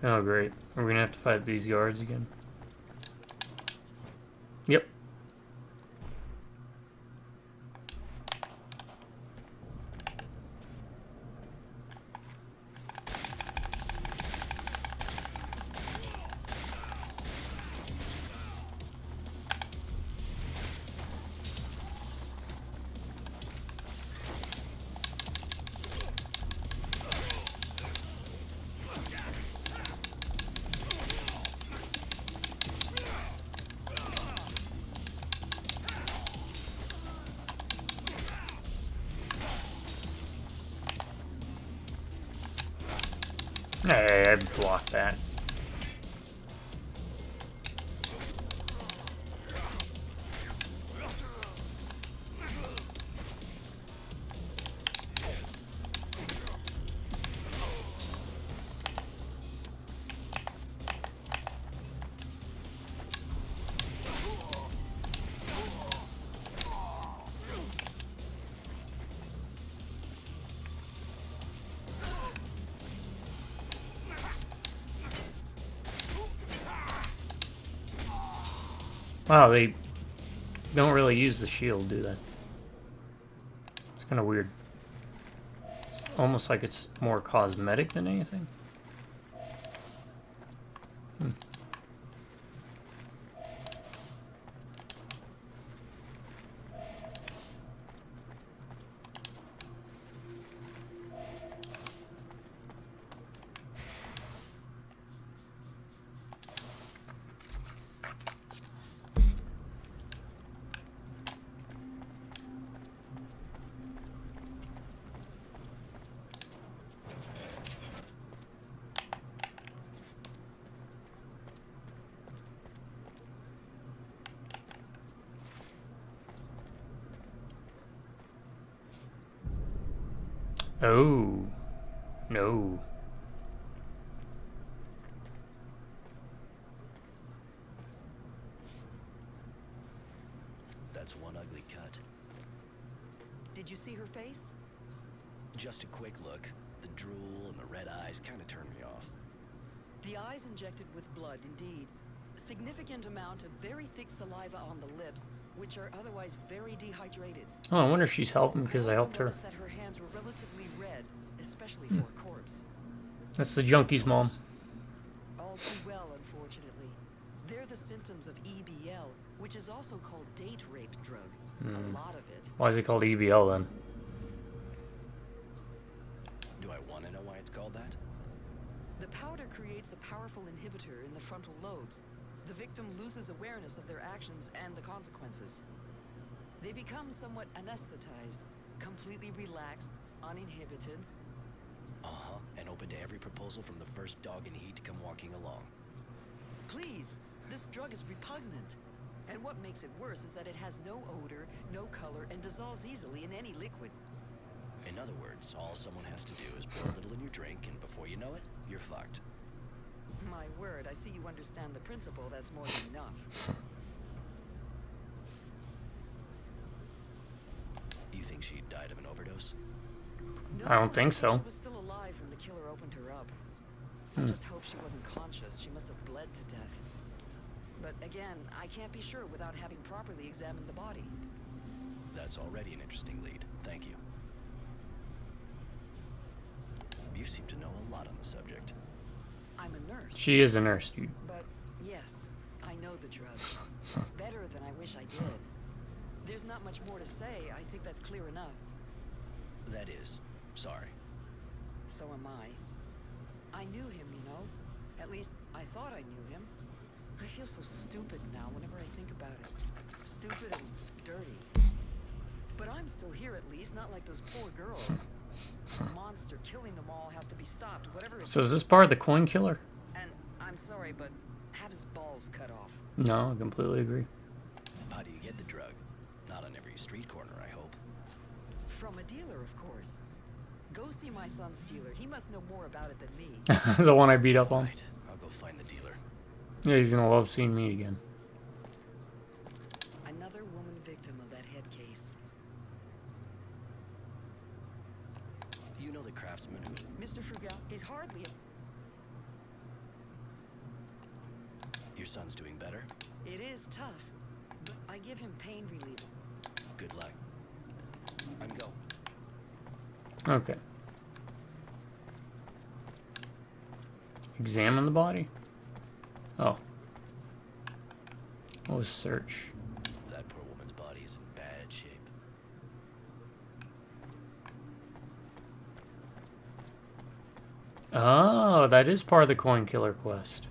Oh great. We're gonna have to fight these guards again. Yep. Hey, I blocked that. Wow, they don't really use the shield, do they? It's kind of weird. It's almost like it's more cosmetic than anything. Oh, no. That's one ugly cut. Did you see her face? Just a quick look. The drool and the red eyes kind of turned me off. The eyes injected with blood, indeed. Significant amount of very thick saliva on the lips, which are otherwise very dehydrated. Oh, I wonder if she's helping because I helped her. noticed that her hands were relatively red, especially for a corpse. That's the junkie's mom. All too well, unfortunately. They're the symptoms of EBL, which is also called date rape drug. A lot of it. Why is it called EBL then? Do I want to know why it's called that? The powder creates a powerful inhibitor in the frontal lobes. The victim loses awareness of their actions and the consequences. They become somewhat anesthetized, completely relaxed, uninhibited. Uh-huh, and open to every proposal from the first dog in heat to come walking along. Please, this drug is repugnant. And what makes it worse is that it has no odor, no color, and dissolves easily in any liquid. In other words, all someone has to do is pour a little in your drink, and before you know it, you're fucked. My word, I see you understand the principle. That's more than enough. You think she died of an overdose? No, I don't think so. She was still alive when the killer opened her up. I just hope she wasn't conscious. She must have bled to death. But again, I can't be sure without having properly examined the body. That's already an interesting lead. Thank you. You seem to know a lot on the subject. I'm a nurse. She is a nurse, dude. But yes, I know the drugs. Better than I wish I did. There's not much more to say. I think that's clear enough. That is. Sorry. So am I. I knew him, you know. At least, I thought I knew him. I feel so stupid now whenever I think about it. Stupid and dirty. But I'm still here at least, not like those poor girls. The monster killing them all has to be stopped, whatever it So is this part of the coin killer? And I'm sorry, but have his balls cut off. No, I completely agree. How do you get the drug? Not on every street corner, I hope. From a dealer, of course. Go see my son's dealer. He must know more about it than me. The one I beat up on. Right. I'll go find the dealer. Yeah, he's gonna love seeing me again. Another woman victim of that head case. You know the craftsman who... Mr. Frugal is hardly a... Your son's doing better? It is tough, but I give him pain reliever. Good luck. I'm go. Okay. Examine the body? Oh. What was search? That poor woman's body is in bad shape. Oh, that is part of the coin killer quest.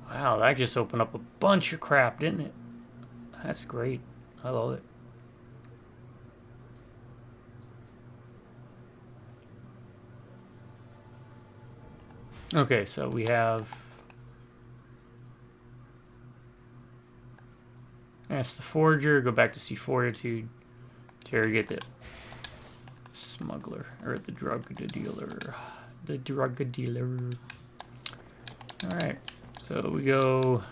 Wow, that just opened up a bunch of crap, didn't it? That's great. I love it. Okay, so we have... Ask the forger, go back to see Fortitude, interrogate the smuggler, or the drug dealer. The drug dealer. Alright, so we go...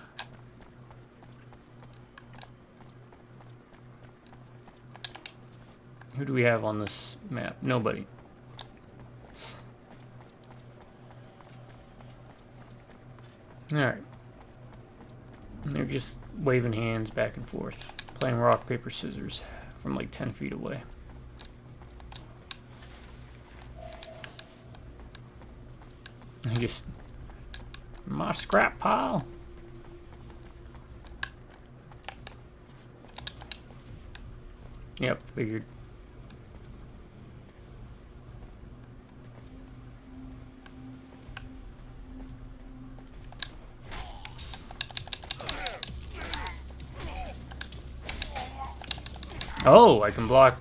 Who do we have on this map? Nobody. Alright. And they're just waving hands back and forth, playing rock, paper, scissors from like 10 feet away. I just... My scrap pile. Yep, figured. Oh, I can block.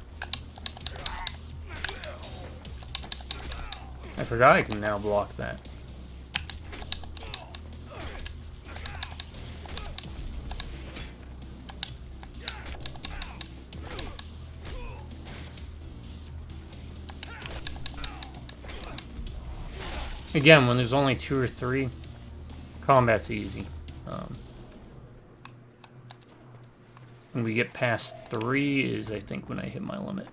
I forgot I can now block that. Again, when there's only 2 or 3, combat's easy. When we get past 3 is, I think, when I hit my limit.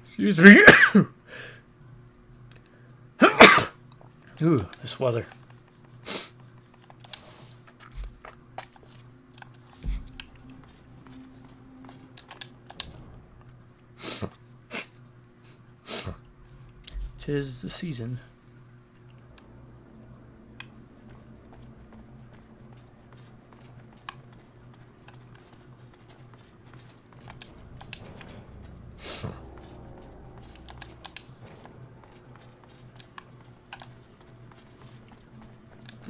Excuse me. Ooh, this weather. Tis the season.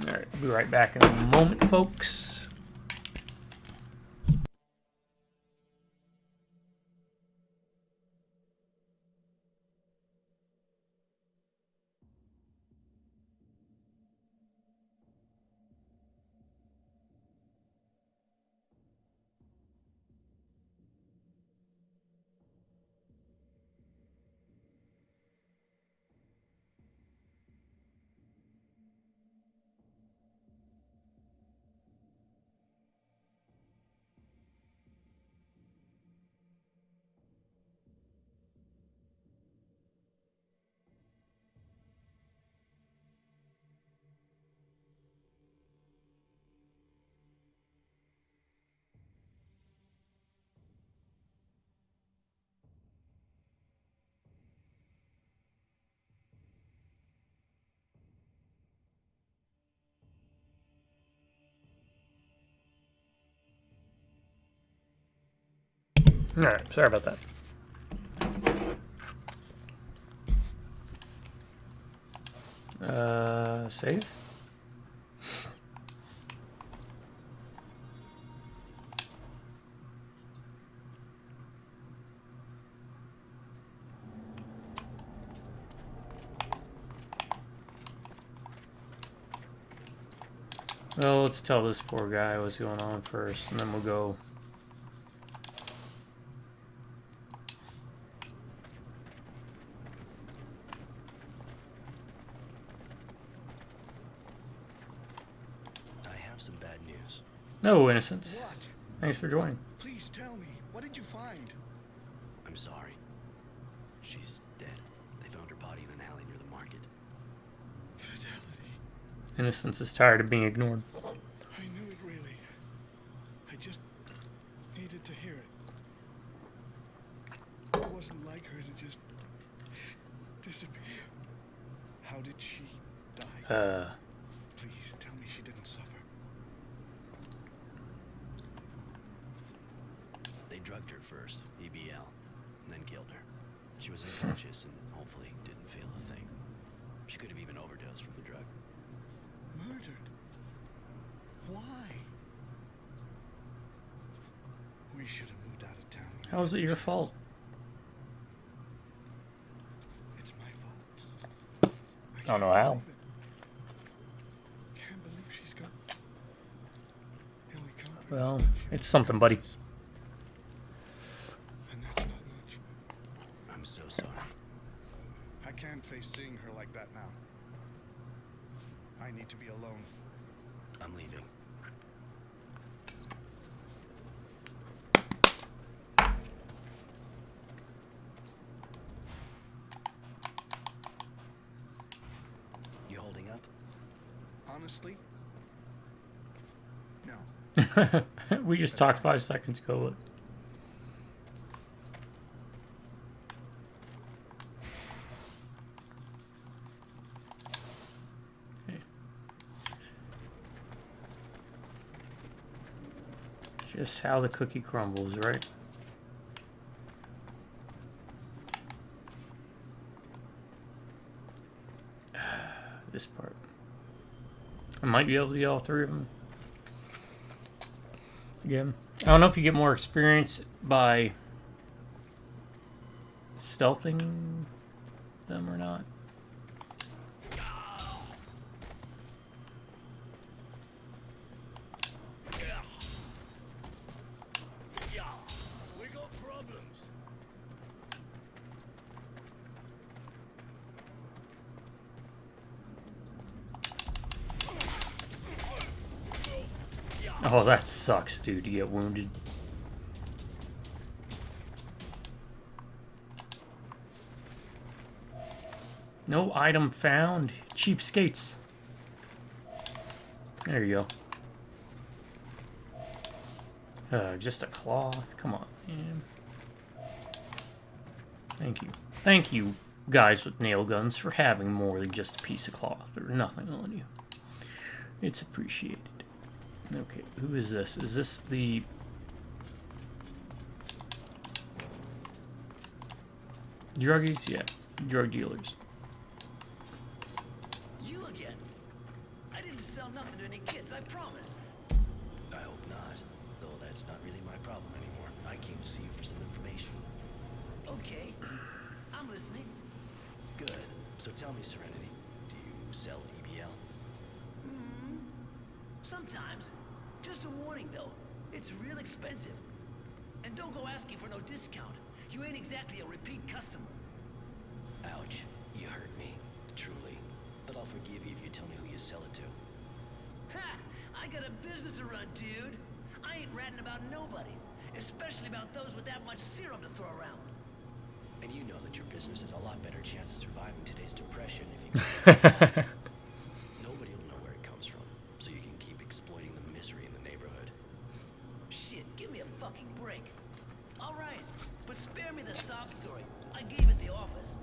Alright, I'll be right back in a moment, folks. Alright, sorry about that. Save? Well, let's tell this poor guy what's going on first, and then we'll go. I have some bad news. No, Innocence. What? Thanks for joining. Please tell me. What did you find? I'm sorry. She's dead. They found her body in an alley near the market. Fidelity. Innocence is tired of being ignored. I knew it really. I just needed to hear it. It wasn't like her to just disappear. How did she die? Please tell me she didn't suffer. They drugged her first, EBL, and then killed her. She was unconscious and hopefully didn't feel a thing. She could have even overdosed from the drug. Murdered? Why? We should have moved out of town. How is it your fault? It's my fault. I don't know how. Can't believe she's gone. And we come for Well, this, it's something, buddy. and that's not much. I'm so sorry. I can't face seeing her like that now. I need to be alone. I'm leaving. You holding up? Honestly? No. We just talked 5 seconds ago. Look. Okay. Just how the cookie crumbles, right? This part. I might be able to get all 3 of them. Again, I don't know if you get more experience by stealthing them or not. We got problems. Oh, that sucks, dude. You get wounded. No item found. Cheapskates. There you go. Just a cloth. Come on, man. Thank you. Thank you, guys with nail guns, for having more than just a piece of cloth or nothing on you. It's appreciated. Okay, who is this? Is this the... druggies? Yeah, drug dealers. You again? I didn't sell nothing to any kids, I promise. I hope not. Though that's not really my problem anymore. I came to see you for some information. Okay, I'm listening. Good. So tell me, Serenity, do you sell EBL? Sometimes. Just a warning, though. It's real expensive. And don't go asking for no discount. You ain't exactly a repeat customer. Ouch. You hurt me. Truly. But I'll forgive you if you tell me who you sell it to. Ha! I got a business to run, dude. I ain't ratting about nobody. Especially about those with that much serum to throw around. And you know that your business has a lot better chance of surviving today's depression if you Nobody will know where it comes from, so you can keep exploiting the misery in the neighborhood. Shit, give me a fucking break. All right, but spare me the sob story. I gave it the office.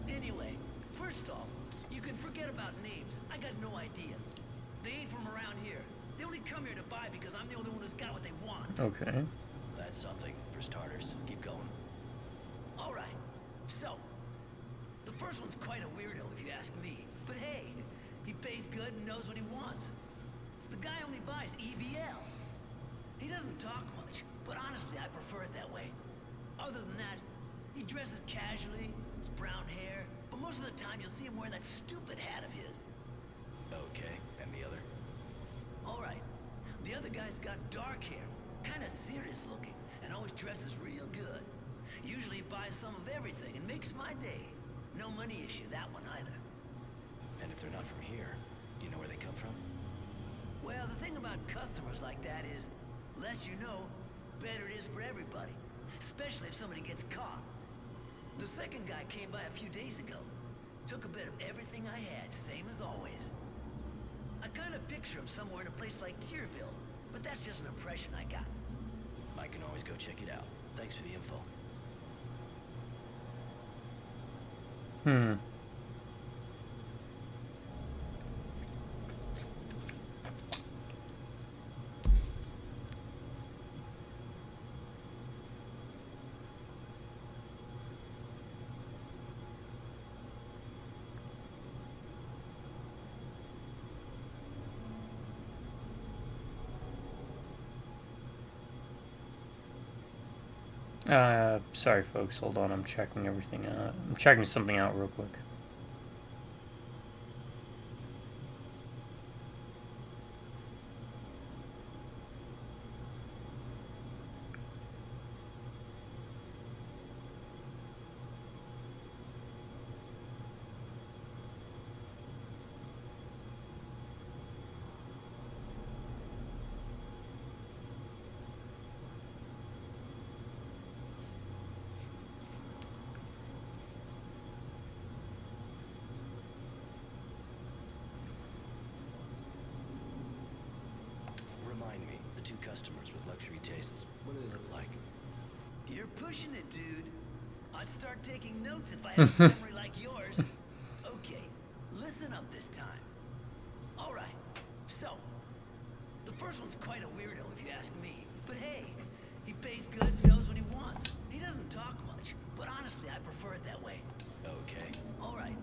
Anyway, first off, you can forget about names. I got no idea. They ain't from around here. They only come here to buy because I'm the only one who's got what they want. Okay. That's something for for starters. Keep going. All right. So, the first one's quite a weirdo if you ask me. But hey, he pays good and knows what he wants. The guy only buys EBL. He doesn't talk much, but honestly, I prefer it that way. Other than that, he dresses casually, has brown hair, but most of the time you'll see him wearing that stupid hat of his. Okay, and the other? All right. The other guy's got dark hair, kind of serious looking, and always dresses real good. Usually he buys some of everything and makes my day. No money issue, that one either. And if they're not from here, you know where they come from? Well, the thing about customers like that is, less you know, better it is for everybody. Especially if somebody gets caught. The second guy came by a few days ago. Took a bit of everything I had, same as always. I kind of picture him somewhere in a place like Tierville, but that's just an impression I got. I can always go check it out. Thanks for the info. Sorry folks, hold on, I'm checking everything out. I'm checking something out real quick. Remind me, the two customers with luxury tastes, what do they look like? You're pushing it, dude. I'd start taking notes if I had a memory like yours. Okay, listen up this time. All right, so, the first one's quite a weirdo if you ask me. But hey, he pays good and knows what he wants. He doesn't talk much, but honestly, I prefer it that way. Okay. All right,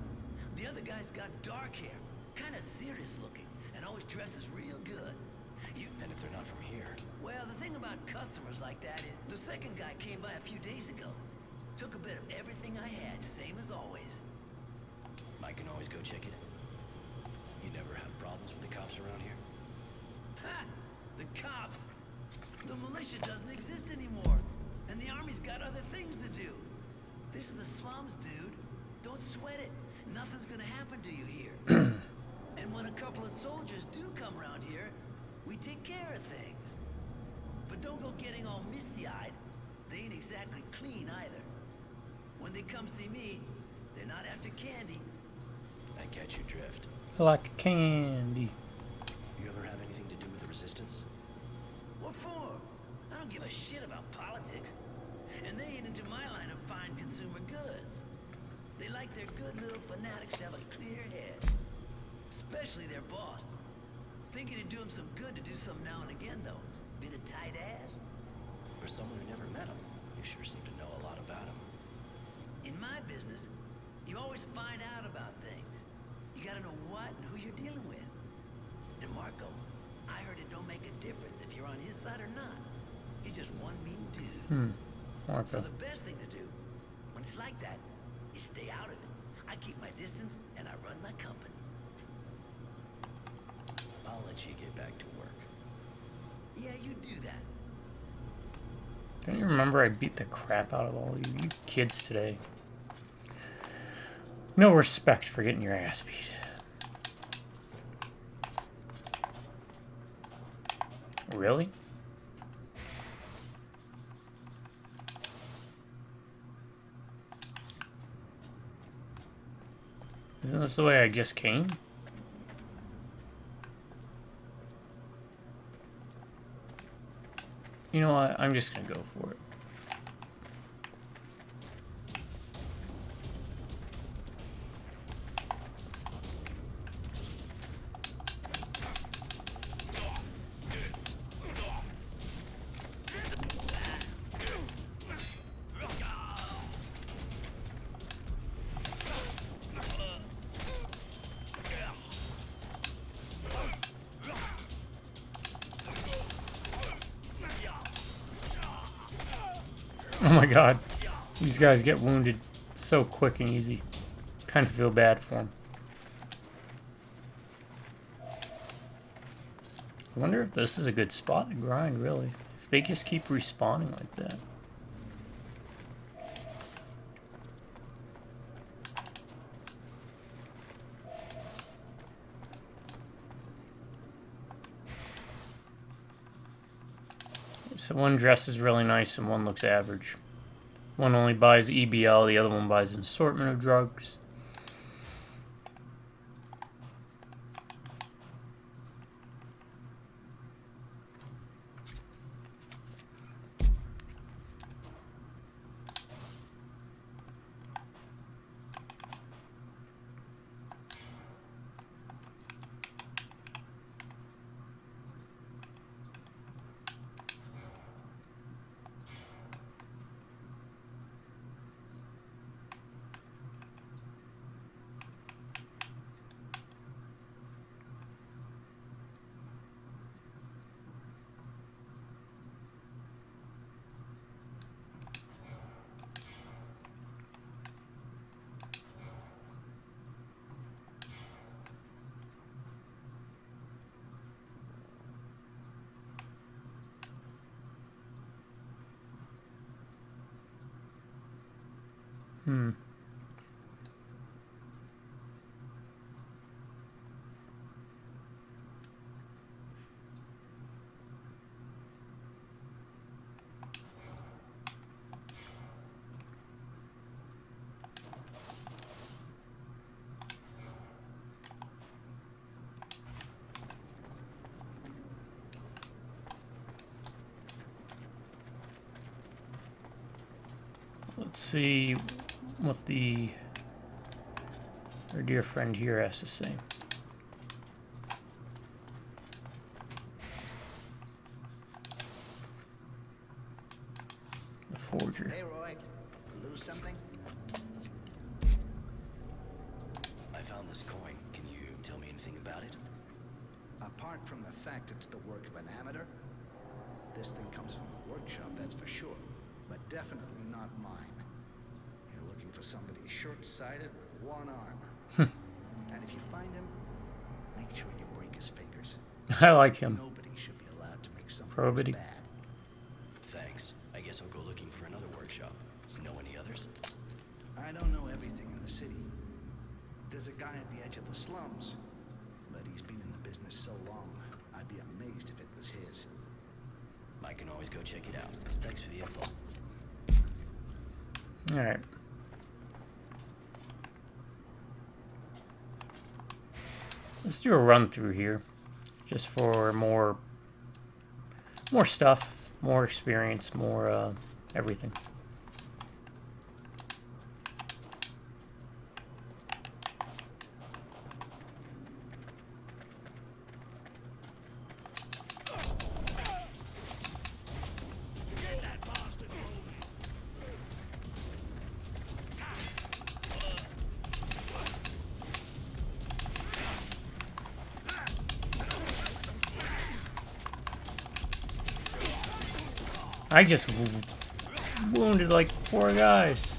the other guy's got dark hair, kind of serious looking, and always dresses real good. And if they're not from here? Well, the thing about customers like that is, the second guy came by a few days ago. Took a bit of everything I had, same as always. I can always go check it. You never have problems with the cops around here? Ha! The cops! The militia doesn't exist anymore, and the army's got other things to do. This is the slums, dude. Don't sweat it. Nothing's gonna happen to you here. And when a couple of soldiers do come around here, we take care of things. But don't go getting all misty-eyed. They ain't exactly clean either. When they come see me, they're not after candy. I catch your drift. I like candy. You ever have anything to do with the resistance? What for? I don't give a shit about politics. And they ain't into my line of fine consumer goods. They like their good little fanatics to have a clear head. Especially their boss. Think it'd do him some good to do some now and again, though. Bit of tight ass. For someone who never met him, you sure seem to know a lot about him. In my business, you always find out about things. You gotta know what and who you're dealing with. And Marco, I heard it don't make a difference if you're on his side or not. He's just one mean dude. Marco. So the best thing to do, when it's like that, is stay out of it. I keep my distance and I run my company. I'll let you get back to work. Yeah, you do that. Don't you remember I beat the crap out of all you kids today? No respect for getting your ass beat. Really? Isn't this the way I just came? You know what? I'm just gonna go for it. Oh my god. These guys get wounded so quick and easy. Kind of feel bad for them. I wonder if this is a good spot to grind, really. If they just keep respawning like that. So one dresses really nice and one looks average. One only buys EBL, the other one buys an assortment of drugs. Hmm. Let's see what our dear friend here has to say. The forger. Hey, Roy. Lose something? I found this coin. Can you tell me anything about it? Apart from the fact it's the work of an amateur, this thing comes from the workshop, that's for sure. But definitely not mine. You're looking for somebody short-sighted with one arm. And if you find him, make sure you break his fingers. I like him. Nobody should be allowed to make something Probity. this bad. Thanks. I guess I'll go looking for another workshop. Know any others? I don't know everything in the city. There's a guy at the edge of the slums, but he's been in the business so long, I'd be amazed if it was his. I can always go check it out. Thanks for the info. Alright. Let's do a run through here. Just for more stuff, more experience, more everything. I just wounded like 4 guys.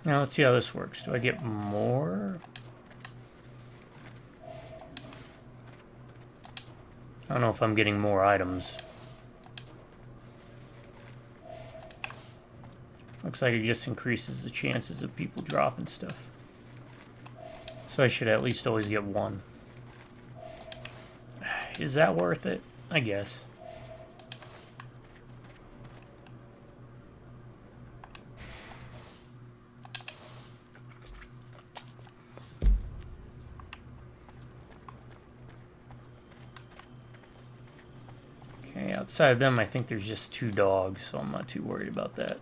Now let's see how this works. Do I get more? I don't know if I'm getting more items. Looks like it just increases the chances of people dropping stuff. So I should at least always get 1. Is that worth it? I guess. Outside of them, I think there's just 2 dogs, so I'm not too worried about that.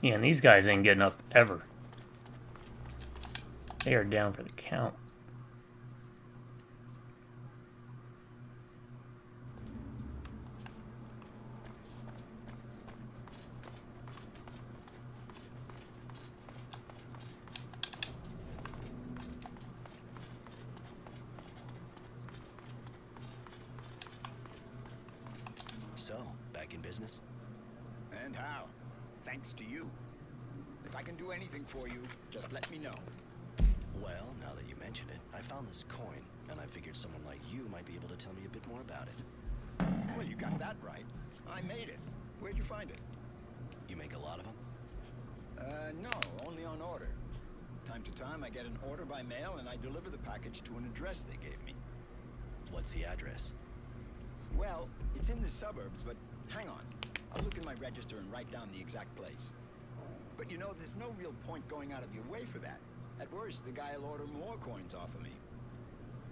Yeah, and these guys ain't getting up ever. They are down for the count. So, back in business? And how? Thanks to you. If I can do anything for you, just let me know. Well, now that you mention it, I found this coin, and I figured someone like you might be able to tell me a bit more about it. Well, you got that right. I made it. Where'd you find it? You make a lot of them? No, only on order. Time to time, I get an order by mail, and I deliver the package to an address they gave me. What's the address? Well, it's in the suburbs, but hang on. I'll look in my register and write down the exact place. But you know, there's no real point going out of your way for that. At worst, the guy will order more coins off of me.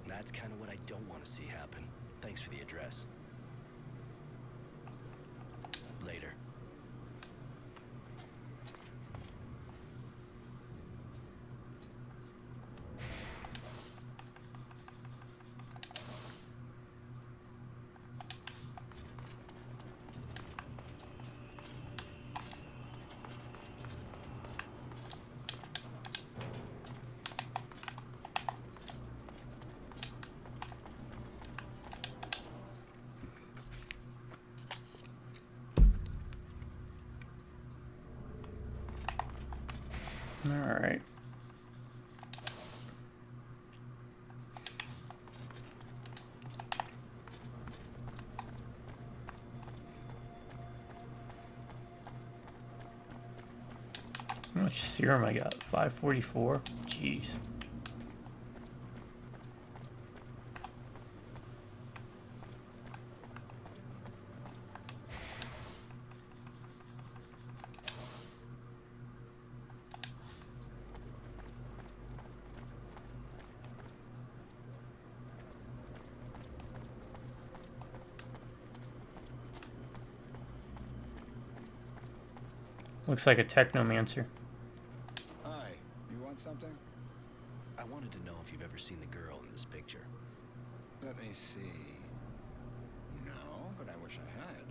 That's kind of what I don't want to see happen. Thanks for the address. Later. All right. How much serum I got? 544? Jeez. Looks like a technomancer. Hi, you want something? I wanted to know if you've ever seen the girl in this picture. Let me see. No, but I wish I had.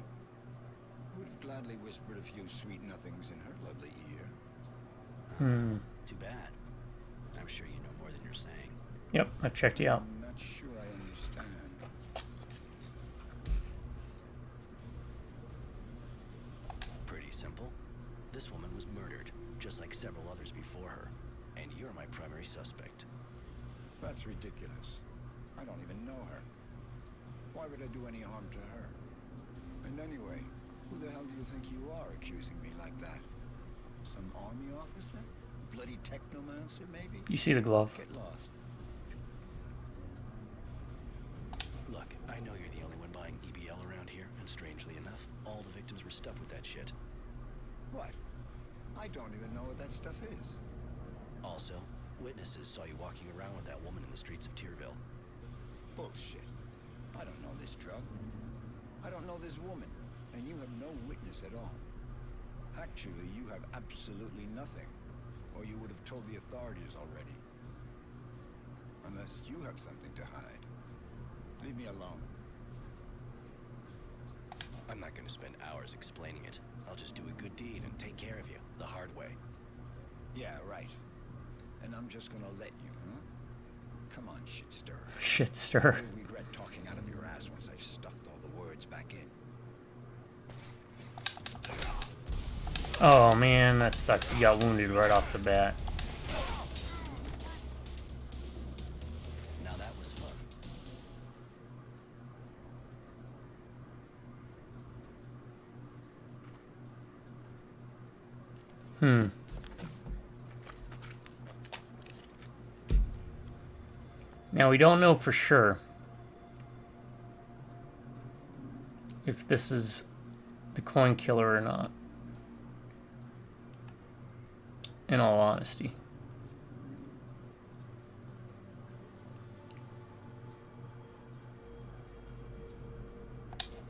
Would have gladly whispered a few sweet nothings in her lovely ear. Too bad. I'm sure you know more than you're saying. Yep, I've checked you out. I'm not sure I understand. Pretty simple. This woman was murdered, just like several others before her. And you're my primary suspect. That's ridiculous. I don't even know her. Why would I do any harm to her? And anyway, who the hell do you think you are accusing me like that? Some army officer? A bloody technomancer, maybe? You see the glove. Get lost. Look, I know you're the only one buying EBL around here, and strangely enough, all the victims were stuffed with that shit. What? I don't even know what that stuff is. Also, witnesses saw you walking around with that woman in the streets of Tyrville. Bullshit. I don't know this drug. I don't know this woman. And you have no witness at all. Actually, you have absolutely nothing. Or you would have told the authorities already. Unless you have something to hide. Leave me alone. I'm not going to spend hours explaining it. I'll just do a good deed and take care of you, the hard way. Yeah, right. And I'm just gonna let you, huh? Come on, shit stir. Shit stir. You'll regret talking out of your ass once I've stuffed all the words back in. Oh man, that sucks. He got wounded right off the bat. Now that was fun. Now we don't know for sure if this is the coin killer or not. In all honesty.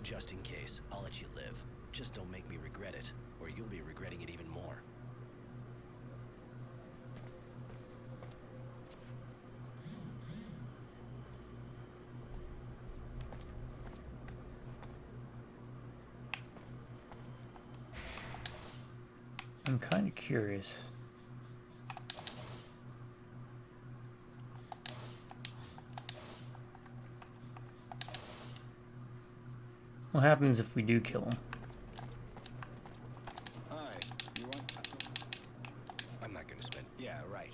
Just in case, I'll let you live. Just don't make me regret it, or you'll be regretting it even more. I'm kind of curious. What happens if we do kill him? Hi, you want... I'm not gonna spend. Yeah, right.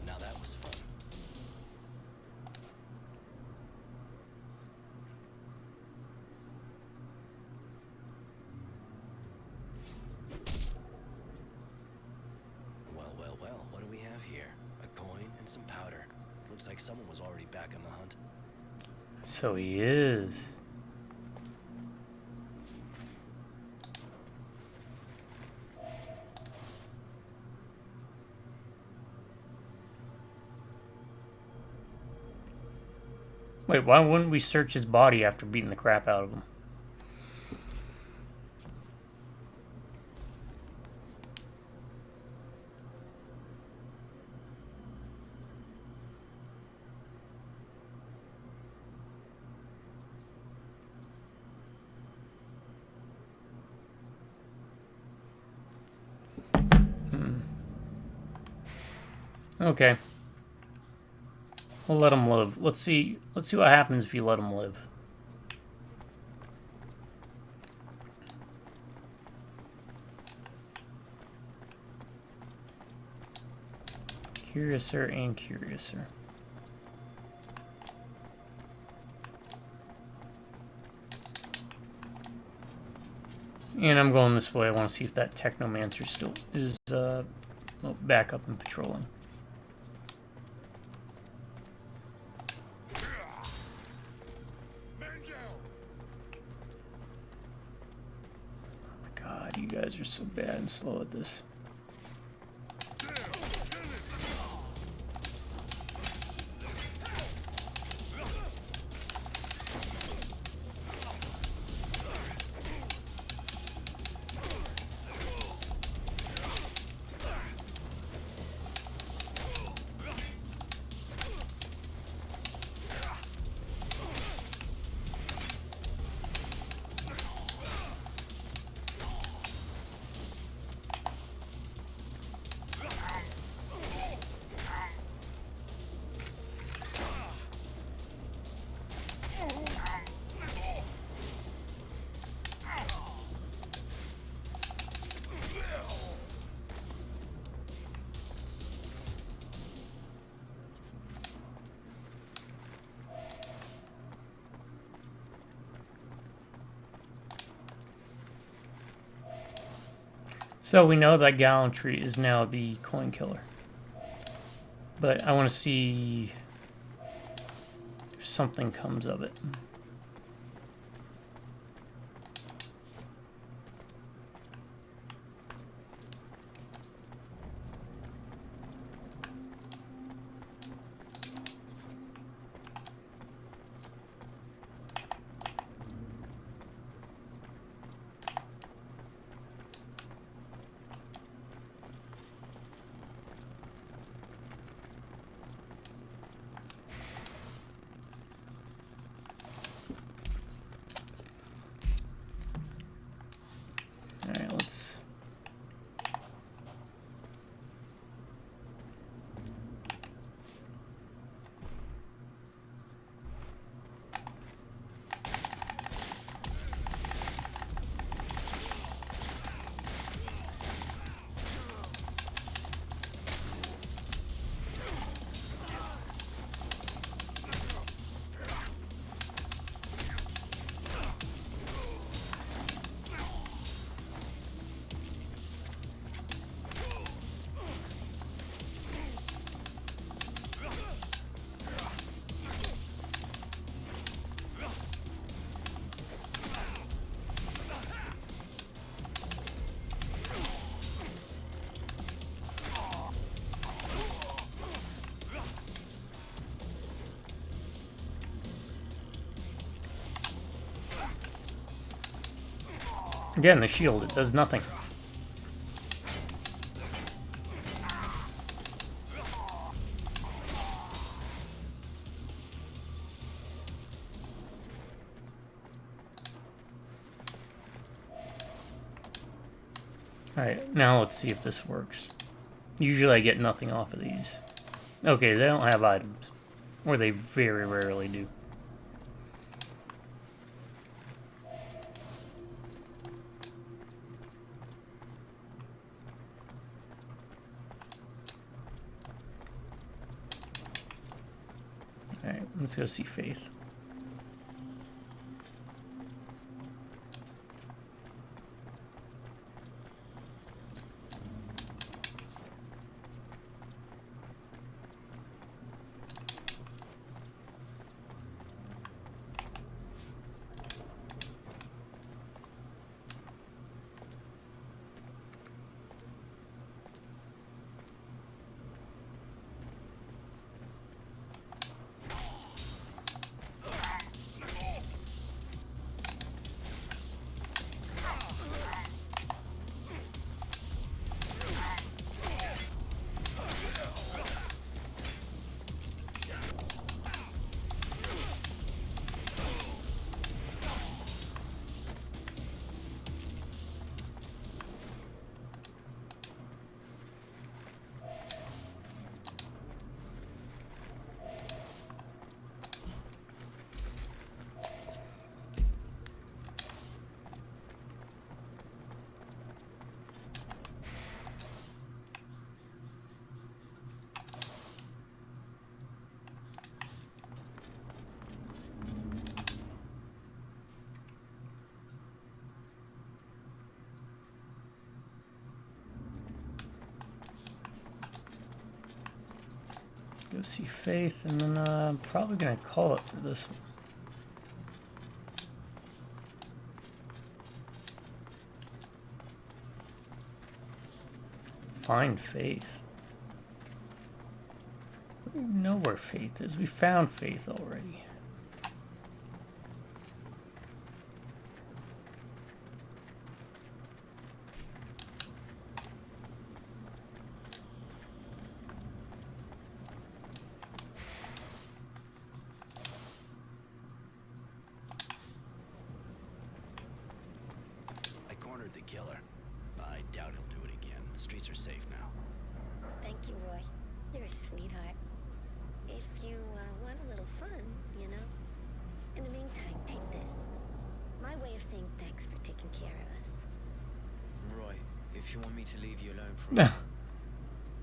Now that was fun. Well, what do we have here? A coin and some powder. Looks like someone was already back on the hunt. So he is. Wait, why wouldn't we search his body after beating the crap out of him? Okay. We'll let him live. Let's see what happens if you let him live. Curiouser and curiouser. And I'm going this way. I want to see if that Technomancer still is back up and patrolling. You guys are so bad and slow at this. So we know that Gallantry is now the coin killer. But I want to see if something comes of it. Alright, let's... Again, the shield, it does nothing. Alright, now let's see if this works. Usually I get nothing off of these. Okay, they don't have items. Or they very rarely do. Alright, let's go see Faith. Go see Faith, and then I'm probably gonna call it for this one. Find Faith. We know where Faith is. We found Faith already. The killer. I doubt he'll do it again. The streets are safe now. Thank you, Roy. You're a sweetheart. If you want a little fun, you know. In the meantime, take this. My way of saying thanks for taking care of us. Roy, if you want me to leave you alone for a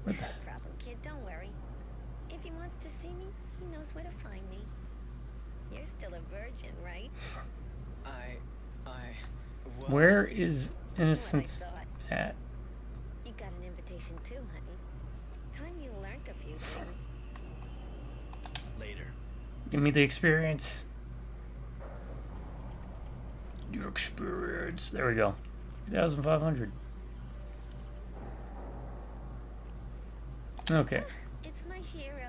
No problem, kid. Don't worry. If he wants to see me, he knows where to find me. You're still a virgin, right? well, Where is Innocence at? You got an invitation too, honey. Time you learned a few things. Later. Give me the experience. Your experience. There we go. 2,500. Okay. It's my hero.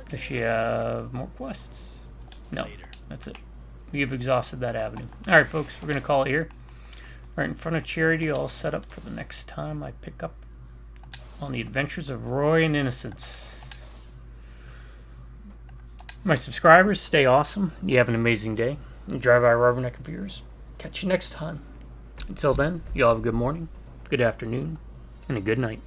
Does she have more quests? No. That's it. We've exhausted that avenue. Alright, folks. We're going to call it here. Right in front of Charity, all set up for the next time I pick up on the adventures of Roy and Innocence. My subscribers, stay awesome. You have an amazing day. You drive our rubberneck appears. Catch you next time. Until then, you all have a good morning, good afternoon, and a good night.